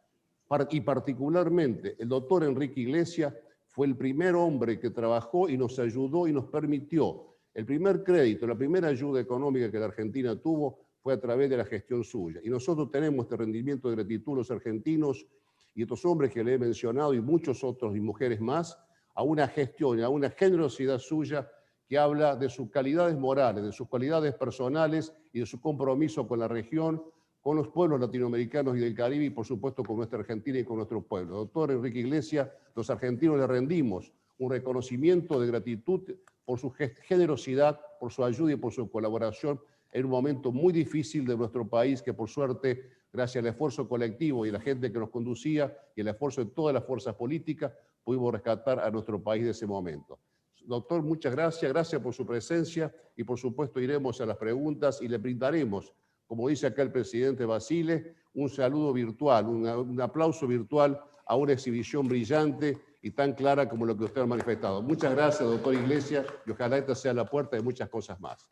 y particularmente el doctor Enrique Iglesias, fue el primer hombre que trabajó y nos ayudó y nos permitió. El primer crédito, la primera ayuda económica que la Argentina tuvo fue a través de la gestión suya. Y nosotros tenemos este rendimiento de gratitud los argentinos y estos hombres que le he mencionado y muchos otros y mujeres más, a una gestión, a una generosidad suya que habla de sus calidades morales, de sus cualidades personales y de su compromiso con la región, con los pueblos latinoamericanos y del Caribe y por supuesto con nuestra Argentina y con nuestro pueblo. Doctor Enrique Iglesias, los argentinos le rendimos un reconocimiento de gratitud por su generosidad, por su ayuda y por su colaboración en un momento muy difícil de nuestro país que por suerte, gracias al esfuerzo colectivo y la gente que nos conducía y el esfuerzo de todas las fuerzas políticas, pudimos rescatar a nuestro país de ese momento. Doctor, muchas gracias, gracias por su presencia y por supuesto iremos a las preguntas y le brindaremos, como dice acá el presidente Basile, un saludo virtual, un aplauso virtual a una exhibición brillante y tan clara como lo que usted ha manifestado. Muchas gracias, doctor Iglesias, y ojalá esta sea la puerta de muchas cosas más.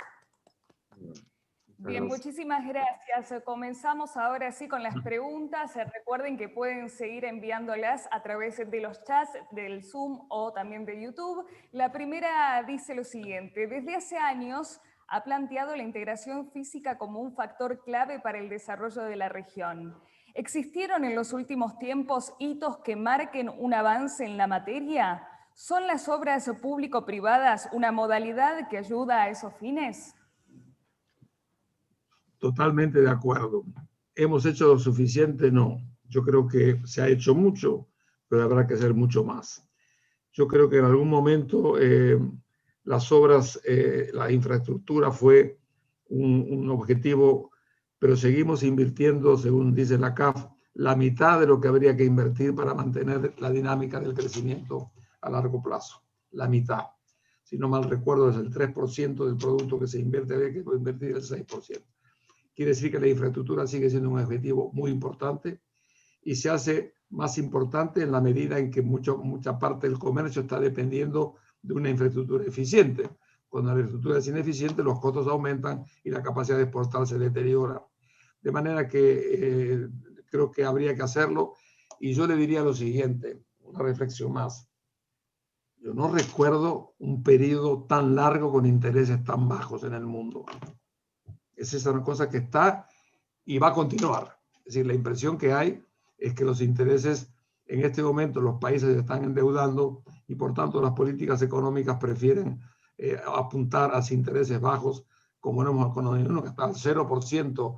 Bien, muchísimas gracias. Comenzamos ahora sí con las preguntas. Recuerden que pueden seguir enviándolas a través de los chats del Zoom o también de YouTube. La primera dice lo siguiente: desde hace años ha planteado la integración física como un factor clave para el desarrollo de la región. ¿Existieron en los últimos tiempos hitos que marquen un avance en la materia? ¿Son las obras público-privadas una modalidad que ayuda a esos fines?
Totalmente de acuerdo. ¿Hemos hecho lo suficiente? No. Yo creo que se ha hecho mucho, pero habrá que hacer mucho más. Yo creo que en algún momento las obras, la infraestructura fue un objetivo, pero seguimos invirtiendo, según dice la CAF, la mitad de lo que habría que invertir para mantener la dinámica del crecimiento a largo plazo. La mitad. Si no mal recuerdo, es el 3% del producto que se invierte, habría que invertir el 6%. Quiere decir que la infraestructura sigue siendo un objetivo muy importante y se hace más importante en la medida en que mucha parte del comercio está dependiendo de una infraestructura eficiente. Cuando la infraestructura es ineficiente, los costos aumentan y la capacidad de exportar se deteriora. De manera que creo que habría que hacerlo. Y yo le diría lo siguiente, una reflexión más. Yo no recuerdo un periodo tan largo con intereses tan bajos en el mundo. Esa es una cosa que está y va a continuar. Es decir, la impresión que hay es que los intereses, en este momento los países se están endeudando y por tanto las políticas económicas prefieren apuntar a intereses bajos, como no hemos conocido, que está al 0%.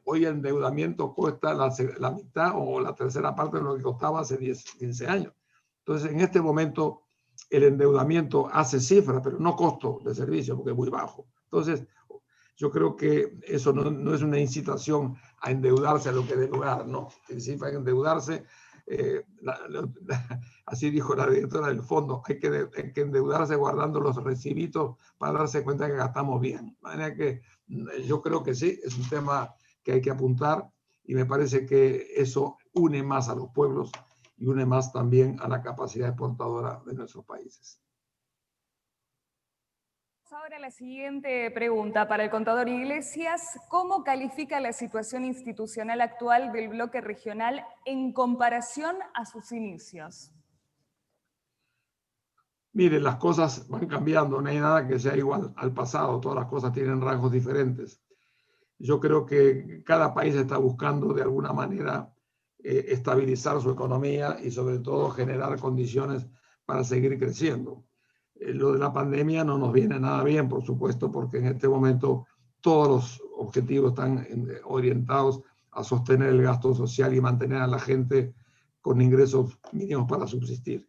Hoy el endeudamiento cuesta la mitad o la tercera parte de lo que costaba hace 10, 15 años. Entonces, en este momento, el endeudamiento hace cifra, pero no costo de servicio, porque es muy bajo. Entonces, yo creo que eso no es una incitación a endeudarse a lo que dé lugar, no. Significa endeudarse así dijo la directora del fondo, hay que endeudarse guardando los recibitos para darse cuenta que gastamos bien. De manera que yo creo que sí, es un tema que hay que apuntar y me parece que eso une más a los pueblos y une más también a la capacidad exportadora de nuestros países.
Ahora la siguiente pregunta para el contador Iglesias. ¿Cómo califica la situación institucional actual del bloque regional en comparación a sus inicios?
Mire, las cosas van cambiando, no hay nada que sea igual al pasado, todas las cosas tienen rasgos diferentes. Yo creo que cada país está buscando de alguna manera estabilizar su economía y sobre todo generar condiciones para seguir creciendo. Lo de la pandemia no nos viene nada bien, por supuesto, porque en este momento todos los objetivos están orientados a sostener el gasto social y mantener a la gente con ingresos mínimos para subsistir.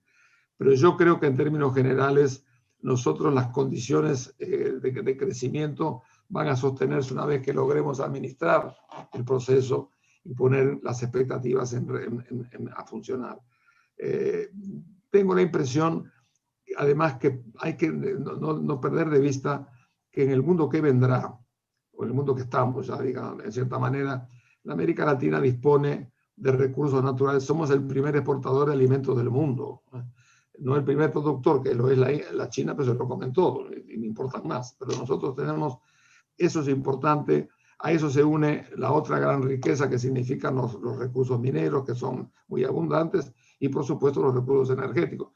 Pero yo creo que en términos generales, nosotros las condiciones de crecimiento van a sostenerse una vez que logremos administrar el proceso y poner las expectativas a funcionar. Tengo la impresión, además, que hay que no perder de vista que en el mundo que vendrá, o en el mundo que estamos, ya digamos, en cierta manera, la América Latina dispone de recursos naturales. Somos el primer exportador de alimentos del mundo. No el primer productor, que lo es la China, pero se lo comen todo, y me importan más. Pero nosotros tenemos, eso es importante, a eso se une la otra gran riqueza que significan los recursos mineros, que son muy abundantes, y por supuesto los recursos energéticos.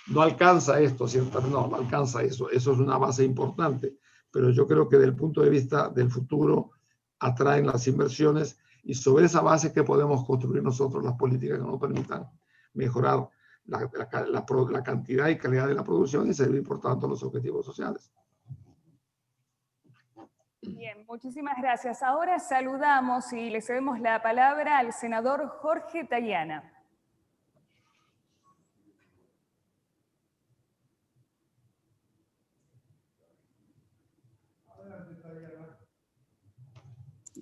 No alcanza esto, ¿cierto? No alcanza eso, eso es una base importante, pero yo creo que desde el punto de vista del futuro atraen las inversiones y sobre esa base que podemos construir nosotros las políticas que nos permitan mejorar la cantidad y calidad de la producción y servir, por tanto, los objetivos sociales.
Bien, muchísimas gracias. Ahora saludamos y le cedemos la palabra al senador Jorge Tayana.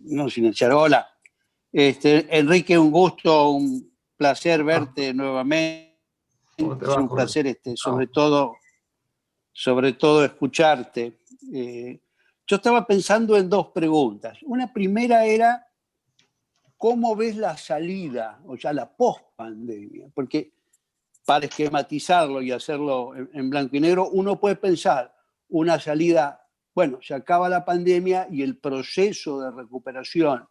No, silenciar. Hola. Enrique, un gusto, un placer verte nuevamente. Es un placer, sobre todo escucharte. Yo estaba pensando en dos preguntas. Una primera era, ¿cómo ves la salida, o sea, la post-pandemia? Porque para esquematizarlo y hacerlo en blanco y negro, uno puede pensar una salida, bueno, se acaba la pandemia y el proceso de recuperación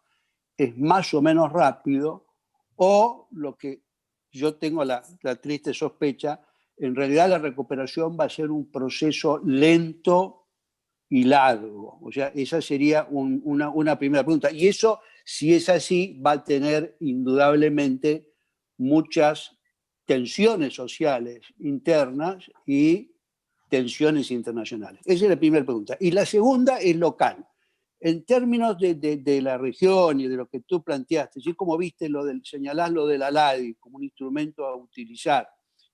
es más o menos rápido, o lo que yo tengo la triste sospecha, en realidad la recuperación va a ser un proceso lento y largo. O sea, esa sería una primera pregunta. Y eso, si es así, va a tener indudablemente muchas tensiones sociales internas y tensiones internacionales. Esa es la primera pregunta. Y la segunda es local. En términos de la región y de lo que tú planteaste, así como viste señalás lo de la LADI como un instrumento a utilizar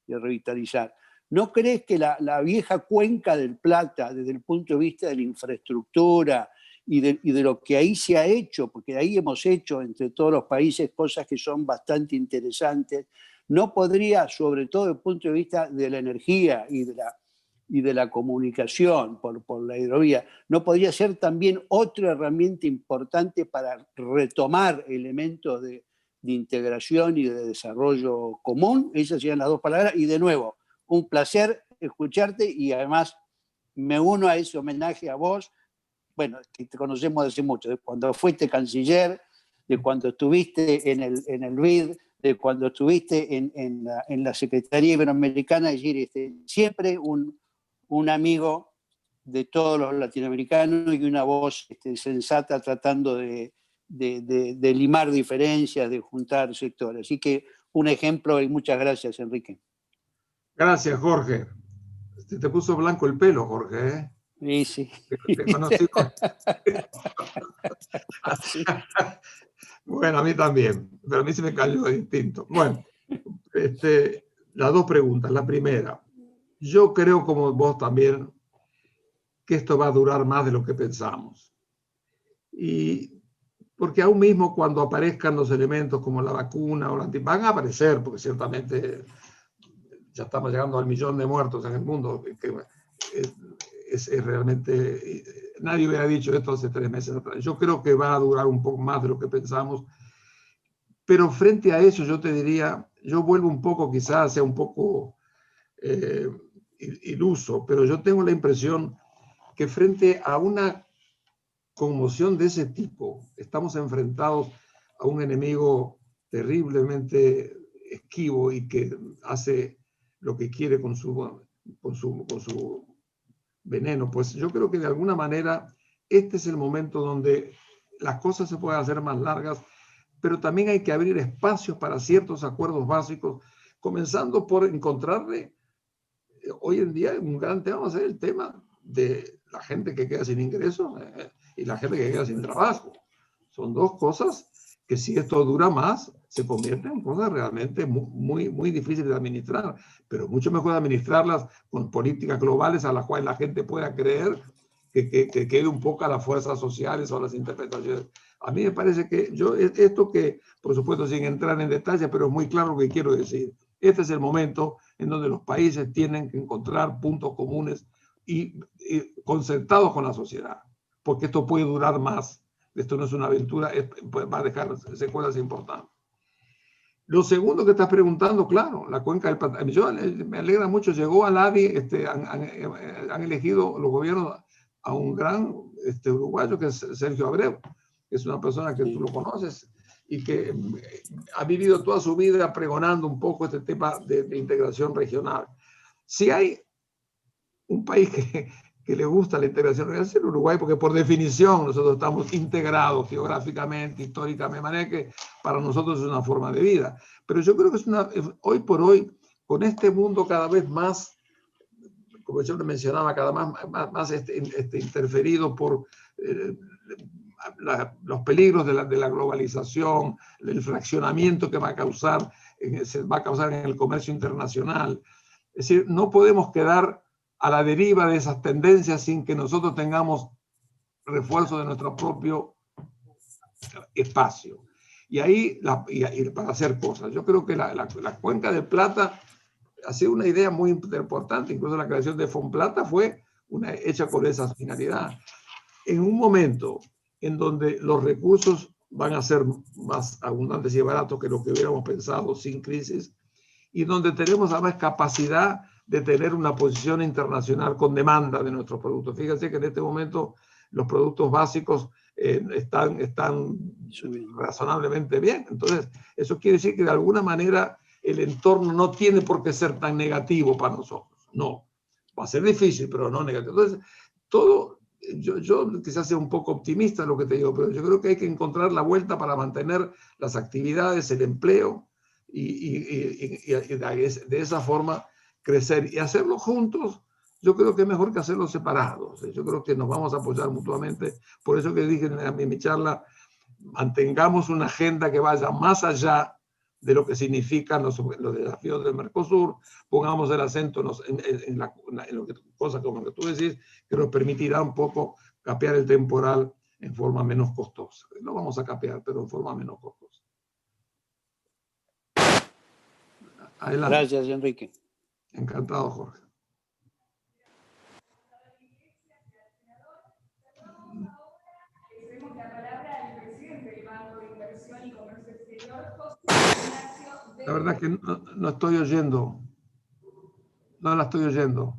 y a revitalizar, ¿no crees que la vieja cuenca del Plata, desde el punto de vista de la infraestructura y de lo que ahí se ha hecho, porque ahí hemos hecho entre todos los países cosas que son bastante interesantes, no podría, sobre todo desde el punto de vista de la energía y de la comunicación por la hidrovía, no podría ser también otra herramienta importante para retomar elementos de integración y de desarrollo común? Esas serían las dos palabras. Y de nuevo, un placer escucharte y además me uno a ese homenaje a vos, bueno, que te conocemos desde mucho, de cuando fuiste canciller, de cuando estuviste en el BID, de cuando estuviste en la Secretaría Iberoamericana, es decir, siempre un amigo de todos los latinoamericanos y una voz sensata tratando de limar diferencias, de juntar sectores. Así que un ejemplo y muchas gracias, Enrique.
Gracias, Jorge. Te puso blanco el pelo, Jorge, ¿eh?
Sí, sí.
Te conocí con... Bueno, a mí también, pero a mí se me cayó distinto. Bueno, las dos preguntas. La primera, yo creo como vos también que esto va a durar más de lo que pensamos. Y porque aún mismo cuando aparezcan los elementos como la vacuna o van a aparecer, porque ciertamente ya estamos llegando al 1.000.000 de muertos en el mundo, que es realmente, nadie hubiera dicho esto hace 3 meses atrás. Yo creo que va a durar un poco más de lo que pensamos, pero frente a eso yo te diría, yo vuelvo un poco, quizás sea un poco iluso, pero yo tengo la impresión que frente a una conmoción de ese tipo, estamos enfrentados a un enemigo terriblemente esquivo y que hace lo que quiere con su veneno. Pues yo creo que de alguna manera este es el momento donde las cosas se pueden hacer más largas, pero también hay que abrir espacios para ciertos acuerdos básicos, comenzando por encontrarle hoy en día un gran tema va a ser el tema de la gente que queda sin ingresos y la gente que queda sin trabajo. Son dos cosas que si esto dura más, se convierten en cosas realmente muy difíciles de administrar, pero mucho mejor administrarlas con políticas globales a las cuales la gente pueda creer que quede un poco a las fuerzas sociales o a las interpretaciones. A mí me parece que esto que, por supuesto, sin entrar en detalle, pero es muy claro lo que quiero decir. Este es el momento en donde los países tienen que encontrar puntos comunes y concertados con la sociedad, porque esto puede durar más. Esto no es una aventura, va a dejar secuelas importantes. Lo segundo que estás preguntando, claro, la cuenca del Pantanal. Yo me alegra mucho, llegó al ADI, han elegido los gobiernos a un gran uruguayo que es Sergio Abreu, que es una persona que tú lo conoces y que ha vivido toda su vida pregonando un poco este tema de integración regional. Si hay un país que le gusta la integración regional, es el Uruguay, porque por definición nosotros estamos integrados geográficamente, históricamente, de manera que para nosotros es una forma de vida. Pero yo creo que hoy por hoy, con este mundo cada vez más, como yo le mencionaba, cada más interferido por los peligros de la globalización, el fraccionamiento que se va a causar en el comercio internacional. Es decir, no podemos quedar a la deriva de esas tendencias sin que nosotros tengamos refuerzo de nuestro propio espacio. Y ahí, para hacer cosas. Yo creo que la Cuenca del Plata ha sido una idea muy importante. Incluso la creación de Fonplata fue hecha con esa finalidad. En un momento en donde los recursos van a ser más abundantes y baratos que lo que hubiéramos pensado sin crisis, y donde tenemos además capacidad de tener una posición internacional con demanda de nuestros productos. Fíjense que en este momento los productos básicos están razonablemente bien. Entonces, eso quiere decir que de alguna manera el entorno no tiene por qué ser tan negativo para nosotros. No, va a ser difícil, pero no negativo. Entonces, yo quizás sea un poco optimista en lo que te digo, pero yo creo que hay que encontrar la vuelta para mantener las actividades, el empleo, y de esa forma crecer y hacerlo juntos. Yo creo que es mejor que hacerlo separados. Yo creo que nos vamos a apoyar mutuamente. Por eso que dije en mi charla, mantengamos una agenda que vaya más allá de lo que significan los desafíos del Mercosur, pongamos el acento en lo que, cosas como lo que tú decís, que nos permitirá un poco capear el temporal en forma menos costosa. Lo vamos a capear, pero en forma menos costosa. Adelante.
Gracias, Enrique.
Encantado, Jorge.
Cedemos la palabra al presidente del Banco de Inversión y Comercio Exterior, José Ignacio.
La verdad que no estoy oyendo. No la estoy oyendo.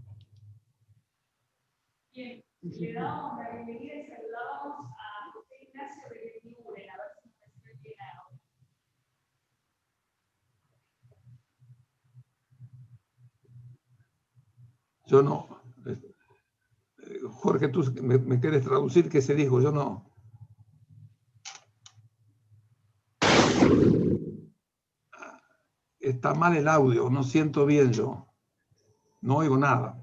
Bien, le damos la bienvenida y saludamos a José Ignacio de Mendiburen, a ver si me recibe bien ahora.
Yo no. Jorge, tú me quieres traducir qué se dijo, yo no. Está mal el audio, no siento bien yo. No oigo nada.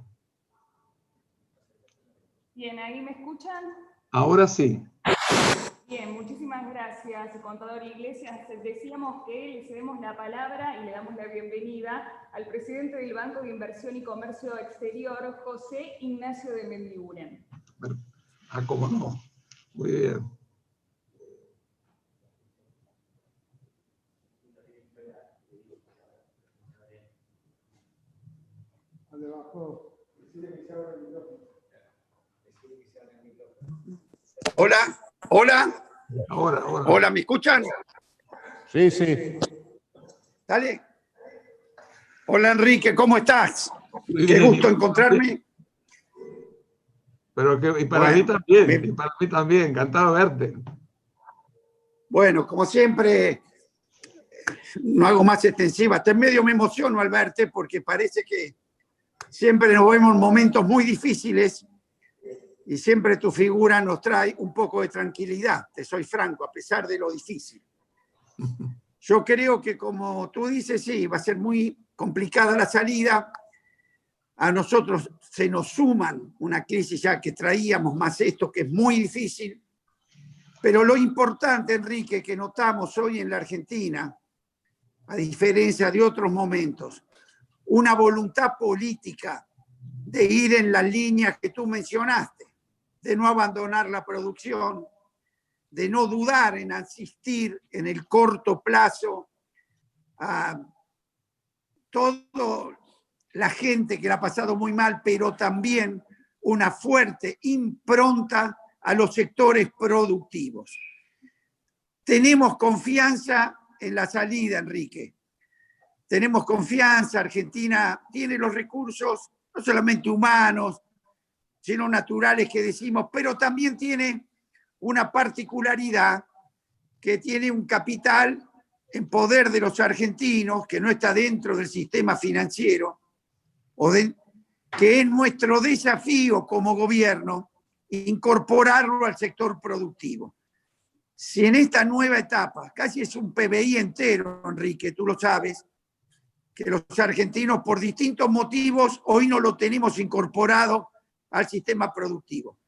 Bien, ¿ahí me escuchan?
Ahora sí.
Bien, muchísimas gracias, contador Iglesias. Decíamos que le cedemos la palabra y le damos la bienvenida al presidente del Banco de Inversión y Comercio Exterior, José Ignacio de Mendiburen.
Cómo no. Muy bien.
Hola, hola,
Ahora.
hola, ¿me escuchan?
Sí, sí.
Dale. Hola Enrique, ¿cómo estás?
Muy
Qué
bien,
gusto encontrarme.
Pero y para mí también, y para mí también, encantado de verte.
Bueno, como siempre, no hago más extensiva. Hasta en medio me emociono al verte porque parece que siempre nos vemos en momentos muy difíciles y siempre tu figura nos trae un poco de tranquilidad, te soy franco, a pesar de lo difícil. Yo creo que, como tú dices, sí, va a ser muy complicada la salida. A nosotros se nos suman una crisis ya que traíamos, más esto que es muy difícil. Pero lo importante, Enrique, que notamos hoy en la Argentina, a diferencia de otros momentos, una voluntad política de ir en las líneas que tú mencionaste, de no abandonar la producción, de no dudar en asistir en el corto plazo a toda la gente que la ha pasado muy mal, pero también una fuerte impronta a los sectores productivos. Tenemos confianza en la salida, Enrique. Tenemos confianza. Argentina tiene los recursos, no solamente humanos, sino naturales que decimos, pero también tiene una particularidad que tiene un capital en poder de los argentinos que no está dentro del sistema financiero, que es nuestro desafío como gobierno incorporarlo al sector productivo. Si en esta nueva etapa, casi es un PBI entero, Enrique, tú lo sabes, que los argentinos por distintos motivos hoy no lo tenemos incorporado al sistema productivo.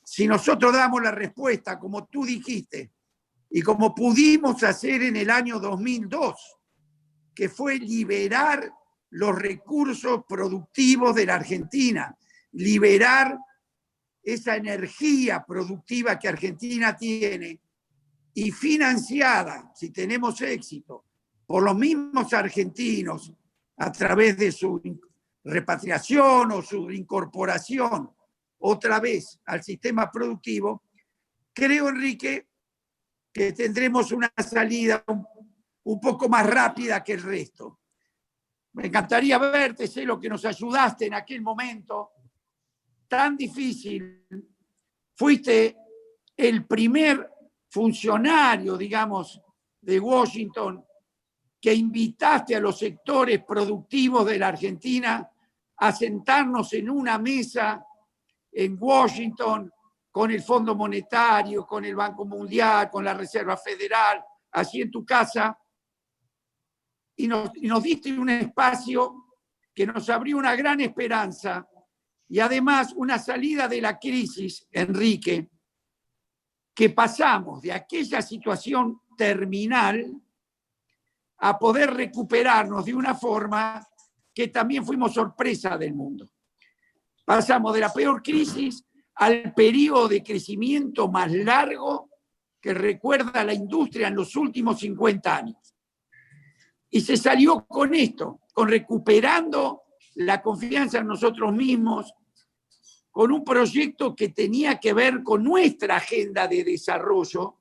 Si nosotros damos la respuesta, como tú dijiste, y como pudimos hacer en el año 2002, que fue liberar los recursos productivos de la Argentina, liberar esa energía productiva que Argentina tiene y financiada, si tenemos éxito, por los mismos argentinos a través de su repatriación o su incorporación otra vez al sistema productivo, creo, Enrique, que tendremos una salida un poco más rápida que el resto. Me encantaría verte, sé lo que nos ayudaste en aquel momento tan difícil. Fuiste el primer funcionario, digamos, de Washington que invitaste a los sectores productivos de la Argentina a sentarnos en una mesa en Washington con el Fondo Monetario, con el Banco Mundial, con la Reserva Federal, así en tu casa, y nos diste un espacio que nos abrió una gran esperanza y además una salida de la crisis, Enrique, que pasamos de aquella situación terminal a poder recuperarnos de una forma que también fuimos sorpresa del mundo. Pasamos de la peor crisis al periodo de crecimiento más largo que recuerda la industria en los últimos 50 años. Y se salió con esto, con recuperando la confianza en nosotros mismos, con un proyecto que tenía que ver con nuestra agenda de desarrollo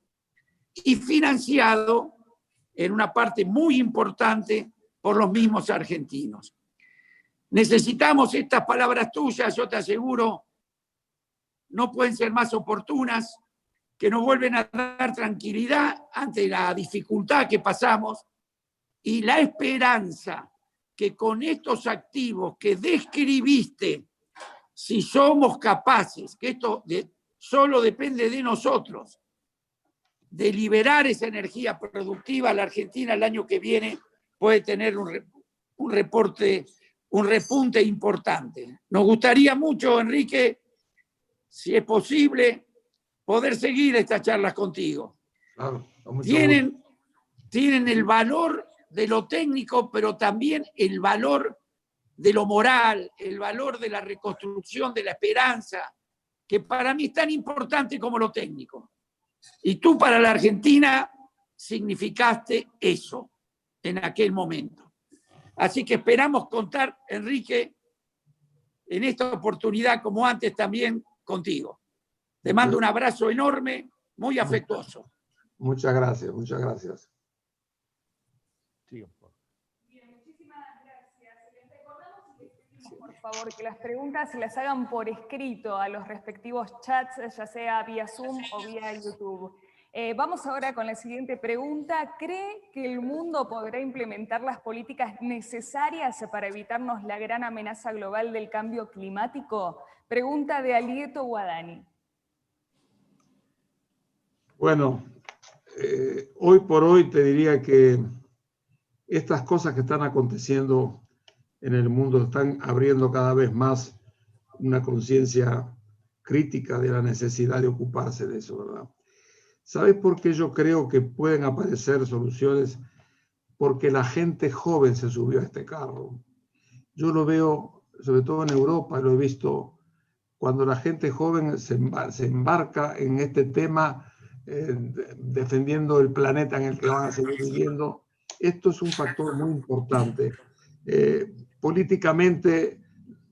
y financiado en una parte muy importante por los mismos argentinos. Necesitamos estas palabras tuyas, yo te aseguro, no pueden ser más oportunas, que nos vuelven a dar tranquilidad ante la dificultad que pasamos y la esperanza que con estos activos que describiste, si somos capaces, que esto solo depende de nosotros, de liberar esa energía productiva, la Argentina el año que viene puede tener un repunte importante. Nos gustaría mucho, Enrique, si es posible, poder seguir estas charlas contigo.
Claro,
Tienen el valor de lo técnico, pero también el valor de lo moral, el valor de la reconstrucción de la esperanza, que para mí es tan importante como lo técnico. Y tú para la Argentina significaste eso. en aquel momento. Así que esperamos contar, Enrique, en esta oportunidad, como antes también, contigo. Te mando un abrazo enorme, muy afectuoso.
Muchas gracias, muchas gracias.
Bien, muchísimas gracias. Les recordamos y les pedimos, por favor, que las preguntas se las hagan por escrito a los respectivos chats, ya sea vía Zoom o vía YouTube. Vamos ahora con la siguiente pregunta. ¿Cree que el mundo podrá implementar las políticas necesarias para evitarnos la gran amenaza global del cambio climático? Pregunta de Alieto Guadani.
Bueno, hoy por hoy te diría que estas cosas que están aconteciendo en el mundo están abriendo cada vez más una conciencia crítica de la necesidad de ocuparse de eso, ¿verdad? ¿Sabes por qué yo creo que pueden aparecer soluciones? Porque la gente joven se subió a este carro. Yo lo veo, sobre todo en Europa, lo he visto cuando la gente joven se embarca en este tema, defendiendo el planeta en el que van a seguir viviendo. Esto es un factor muy importante. Políticamente,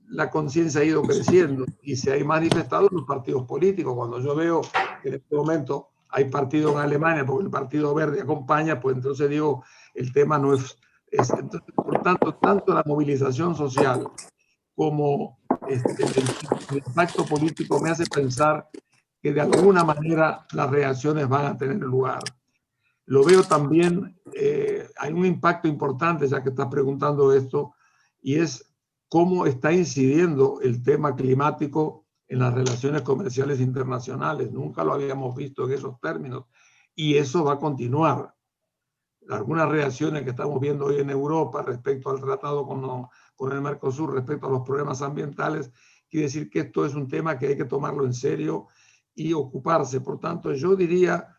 la conciencia ha ido creciendo y se ha manifestado en los partidos políticos. Cuando yo veo que en este momento hay partido en Alemania porque el Partido Verde acompaña, pues entonces digo, el tema no es entonces, por tanto la movilización social como el impacto político me hace pensar que de alguna manera las reacciones van a tener lugar. Lo veo también, hay un impacto importante, ya que estás preguntando esto, y es cómo está incidiendo el tema climático en las relaciones comerciales internacionales. Nunca lo habíamos visto en esos términos, y eso va a continuar. Algunas reacciones que estamos viendo hoy en Europa respecto al tratado con el Mercosur, respecto a los problemas ambientales, quiere decir que esto es un tema que hay que tomarlo en serio y ocuparse. Por tanto, yo diría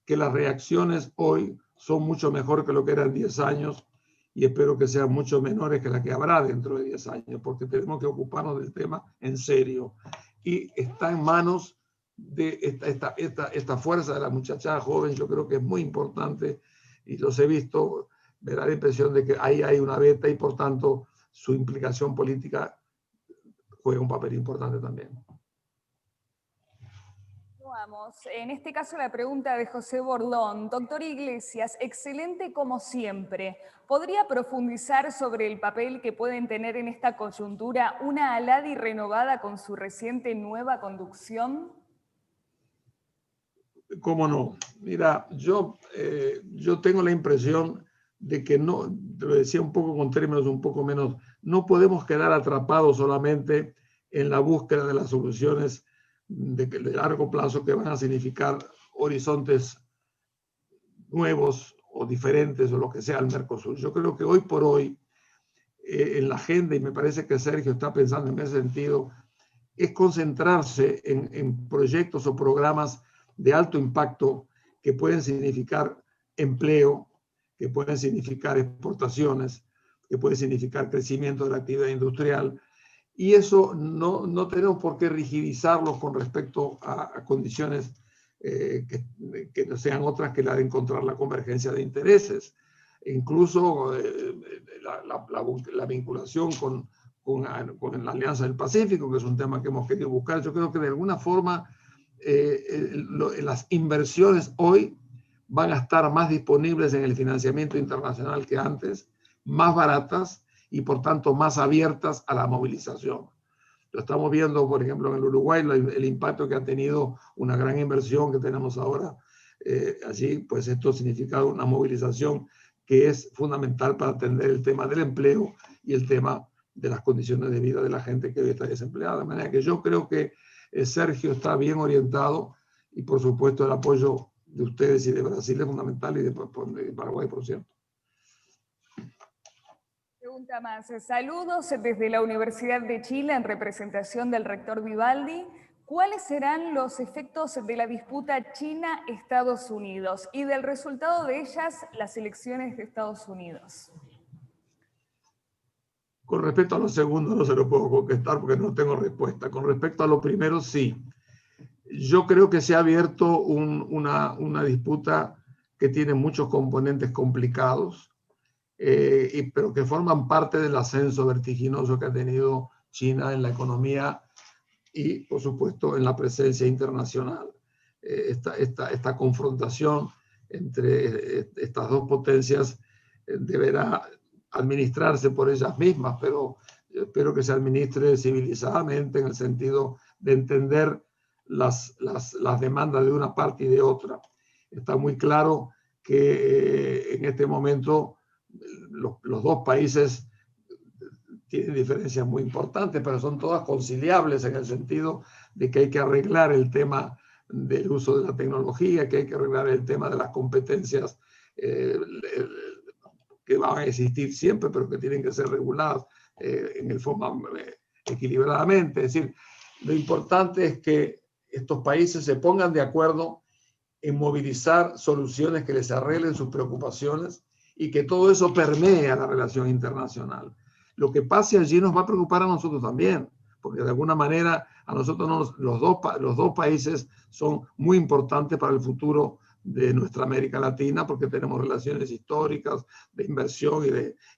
que las reacciones hoy son mucho mejor que lo que eran 10 años y espero que sean mucho menores que la que habrá dentro de 10 años, porque tenemos que ocuparnos del tema en serio. Y está en manos de esta fuerza de la muchachada joven. Yo creo que es muy importante y los he visto, me da la impresión de que ahí hay una beta y por tanto su implicación política juega un papel importante también.
Vamos, en este caso la pregunta de José Bordón. Doctor Iglesias, excelente como siempre. ¿Podría profundizar sobre el papel que pueden tener en esta coyuntura una ALADI renovada con su reciente nueva conducción?
¿Cómo no? Mira, yo tengo la impresión de que no, te lo decía un poco con términos un poco menos, no podemos quedar atrapados solamente en la búsqueda de las soluciones de largo plazo que van a significar horizontes nuevos o diferentes o lo que sea al Mercosur. Yo creo que hoy por hoy en la agenda, y me parece que Sergio está pensando en ese sentido, es concentrarse en proyectos o programas de alto impacto que pueden significar empleo, que pueden significar exportaciones, que pueden significar crecimiento de la actividad industrial. Y eso no tenemos por qué rigidizarlos con respecto a condiciones que no sean otras que la de encontrar la convergencia de intereses. Incluso la vinculación con la Alianza del Pacífico, que es un tema que hemos querido buscar. Yo creo que de alguna forma las inversiones hoy van a estar más disponibles en el financiamiento internacional que antes, más baratas y por tanto más abiertas a la movilización. Lo estamos viendo, por ejemplo, en el Uruguay, el impacto que ha tenido una gran inversión que tenemos ahora allí, pues esto significa una movilización que es fundamental para atender el tema del empleo y el tema de las condiciones de vida de la gente que hoy está desempleada. De manera que yo creo que Sergio está bien orientado y por supuesto el apoyo de ustedes y de Brasil es fundamental y de Paraguay, por cierto.
Pregunta más. Saludos desde la Universidad de Chile en representación del rector Vivaldi. ¿Cuáles serán los efectos de la disputa China-Estados Unidos y del resultado de ellas, las elecciones de Estados Unidos?
Con respecto a lo segundo no se lo puedo contestar porque no tengo respuesta. Con respecto a lo primero, sí. Yo creo que se ha abierto una disputa que tiene muchos componentes complicados pero que forman parte del ascenso vertiginoso que ha tenido China en la economía y, por supuesto, en la presencia internacional. Esta confrontación entre estas dos potencias deberá administrarse por ellas mismas, pero yo espero que se administre civilizadamente en el sentido de entender las demandas de una parte y de otra. Está muy claro que en este momento los dos países tienen diferencias muy importantes, pero son todas conciliables en el sentido de que hay que arreglar el tema del uso de la tecnología, que hay que arreglar el tema de las competencias que van a existir siempre, pero que tienen que ser reguladas en el forma equilibradamente. Es decir, lo importante es que estos países se pongan de acuerdo en movilizar soluciones que les arreglen sus preocupaciones y que todo eso permee a la relación internacional. Lo que pase allí nos va a preocupar a nosotros también, porque de alguna manera a nosotros los dos países son muy importantes para el futuro de nuestra América Latina, porque tenemos relaciones históricas, de inversión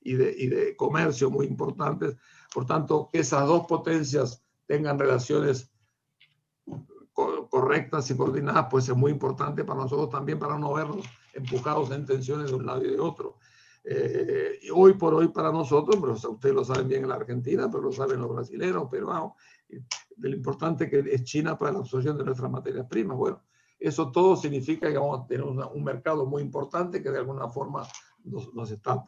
y de comercio muy importantes. Por tanto, que esas dos potencias tengan relaciones correctas y coordinadas, pues es muy importante para nosotros también, para no vernos empujados en tensiones de un lado y de otro. Y hoy por hoy para nosotros, pero ustedes lo saben bien en la Argentina, pero lo saben los brasileños, peruanos, de lo importante que es China para la absorción de nuestras materias primas. Bueno, eso todo significa que vamos a tener un mercado muy importante que de alguna forma nos está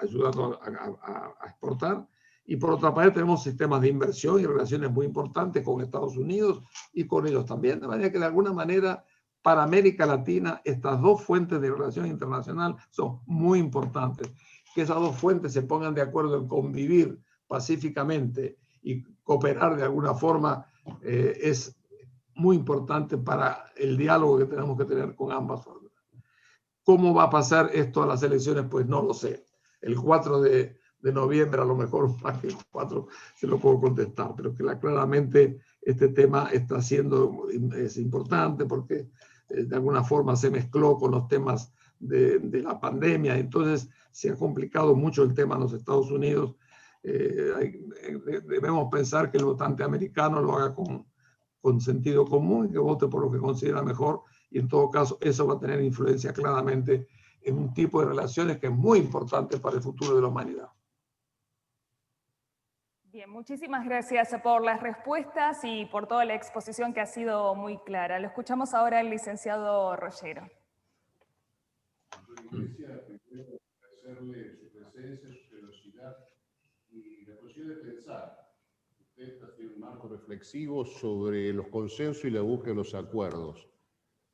ayudando a exportar. Y por otra parte tenemos sistemas de inversión y relaciones muy importantes con Estados Unidos y con ellos también, de manera que de alguna manera para América Latina estas dos fuentes de relación internacional son muy importantes. Que esas dos fuentes se pongan de acuerdo en convivir pacíficamente y cooperar de alguna forma es muy importante para el diálogo que tenemos que tener con ambas formas. ¿Cómo va a pasar esto a las elecciones? Pues no lo sé. El 4 de noviembre, a lo mejor más que el 4 se lo puedo contestar, pero que claramente este tema es importante porque de alguna forma se mezcló con los temas de la pandemia, entonces se ha complicado mucho el tema en los Estados Unidos. Debemos pensar que el votante americano lo haga con sentido común y que vote por lo que considera mejor, y en todo caso eso va a tener influencia claramente en un tipo de relaciones que es muy importante para el futuro de la humanidad.
Bien, muchísimas gracias por las respuestas y por toda la exposición que ha sido muy clara. Lo escuchamos ahora al licenciado Rollero.
Iglesia, primero agradecerle su presencia, su generosidad y la posibilidad de pensar. Usted tiene un marco reflexivo sobre los consensos y la búsqueda de los acuerdos.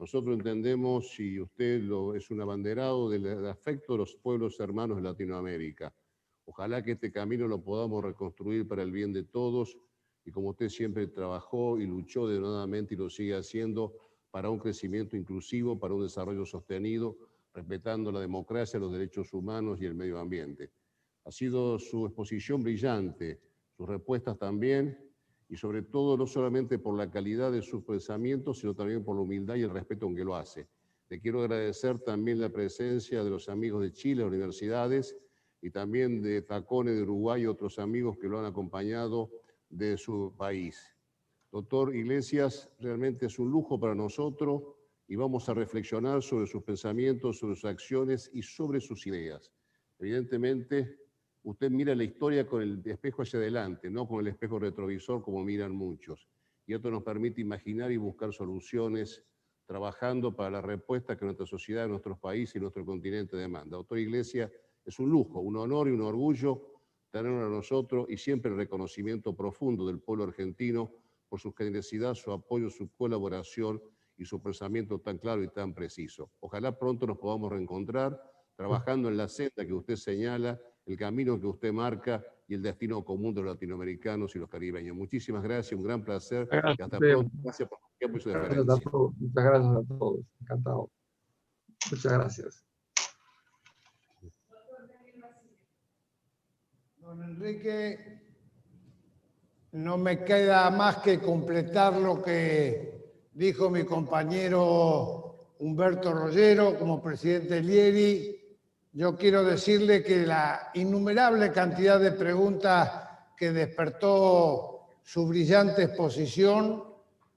Nosotros entendemos, y usted es un abanderado del afecto de los pueblos hermanos de Latinoamérica. Ojalá que este camino lo podamos reconstruir para el bien de todos y como usted siempre trabajó y luchó denodadamente y lo sigue haciendo para un crecimiento inclusivo, para un desarrollo sostenido, respetando la democracia, los derechos humanos y el medio ambiente. Ha sido su exposición brillante, sus respuestas también, y sobre todo no solamente por la calidad de sus pensamientos, sino también por la humildad y el respeto con que lo hace. Le quiero agradecer también la presencia de los amigos de Chile, universidades, y también de Tacone de Uruguay y otros amigos que lo han acompañado de su país. Doctor Iglesias, realmente es un lujo para nosotros y vamos a reflexionar sobre sus pensamientos, sobre sus acciones y sobre sus ideas. Evidentemente, usted mira la historia con el espejo hacia adelante, no con el espejo retrovisor como miran muchos. Y esto nos permite imaginar y buscar soluciones trabajando para la respuesta que nuestra sociedad, nuestros países y nuestro continente demanda. Doctor Iglesias, es un lujo, un honor y un orgullo tenerlo a nosotros y siempre el reconocimiento profundo del pueblo argentino por su generosidad, su apoyo, su colaboración y su pensamiento tan claro y tan preciso. Ojalá pronto nos podamos reencontrar trabajando en la senda que usted señala, el camino que usted marca y el destino común de los latinoamericanos y los caribeños. Muchísimas gracias, un gran placer y hasta pronto. Gracias por su tiempo y su deferencia.
Muchas gracias a todos, encantado. Muchas gracias.
Don Enrique, no me queda más que completar lo que dijo mi compañero Humberto Rollero como presidente Lieri. yo quiero decirle que la innumerable cantidad de preguntas que despertó su brillante exposición,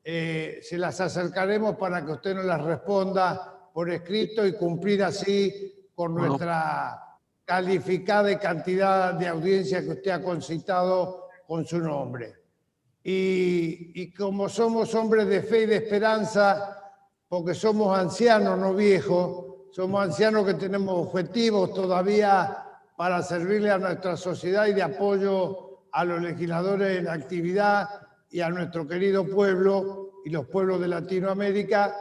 se las acercaremos para que usted nos las responda por escrito y cumplir así con nuestra calificada y cantidad de audiencia que usted ha concitado con su nombre. Y como somos hombres de fe y de esperanza, porque somos ancianos, no viejos, somos ancianos que tenemos objetivos todavía para servirle a nuestra sociedad y de apoyo a los legisladores en actividad y a nuestro querido pueblo y los pueblos de Latinoamérica,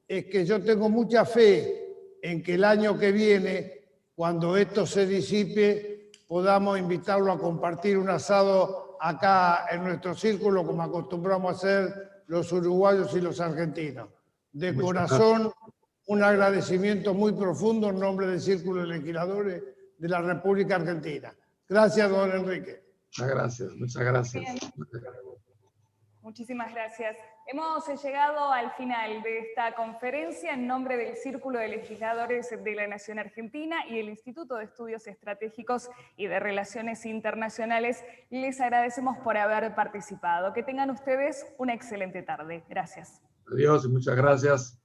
es que yo tengo mucha fe en que el año que viene, cuando esto se disipe, podamos invitarlo a compartir un asado acá en nuestro círculo, como acostumbramos a hacer los uruguayos y los argentinos. De corazón, un agradecimiento muy profundo en nombre del Círculo de Legisladores de la República Argentina. Gracias, don Enrique.
Muchas gracias, muchas gracias.
Bien. Muchísimas gracias. Hemos llegado al final de esta conferencia en nombre del Círculo de Legisladores de la Nación Argentina y el Instituto de Estudios Estratégicos y de Relaciones Internacionales. Les agradecemos por haber participado. Que tengan ustedes una excelente tarde. Gracias.
Adiós y muchas gracias.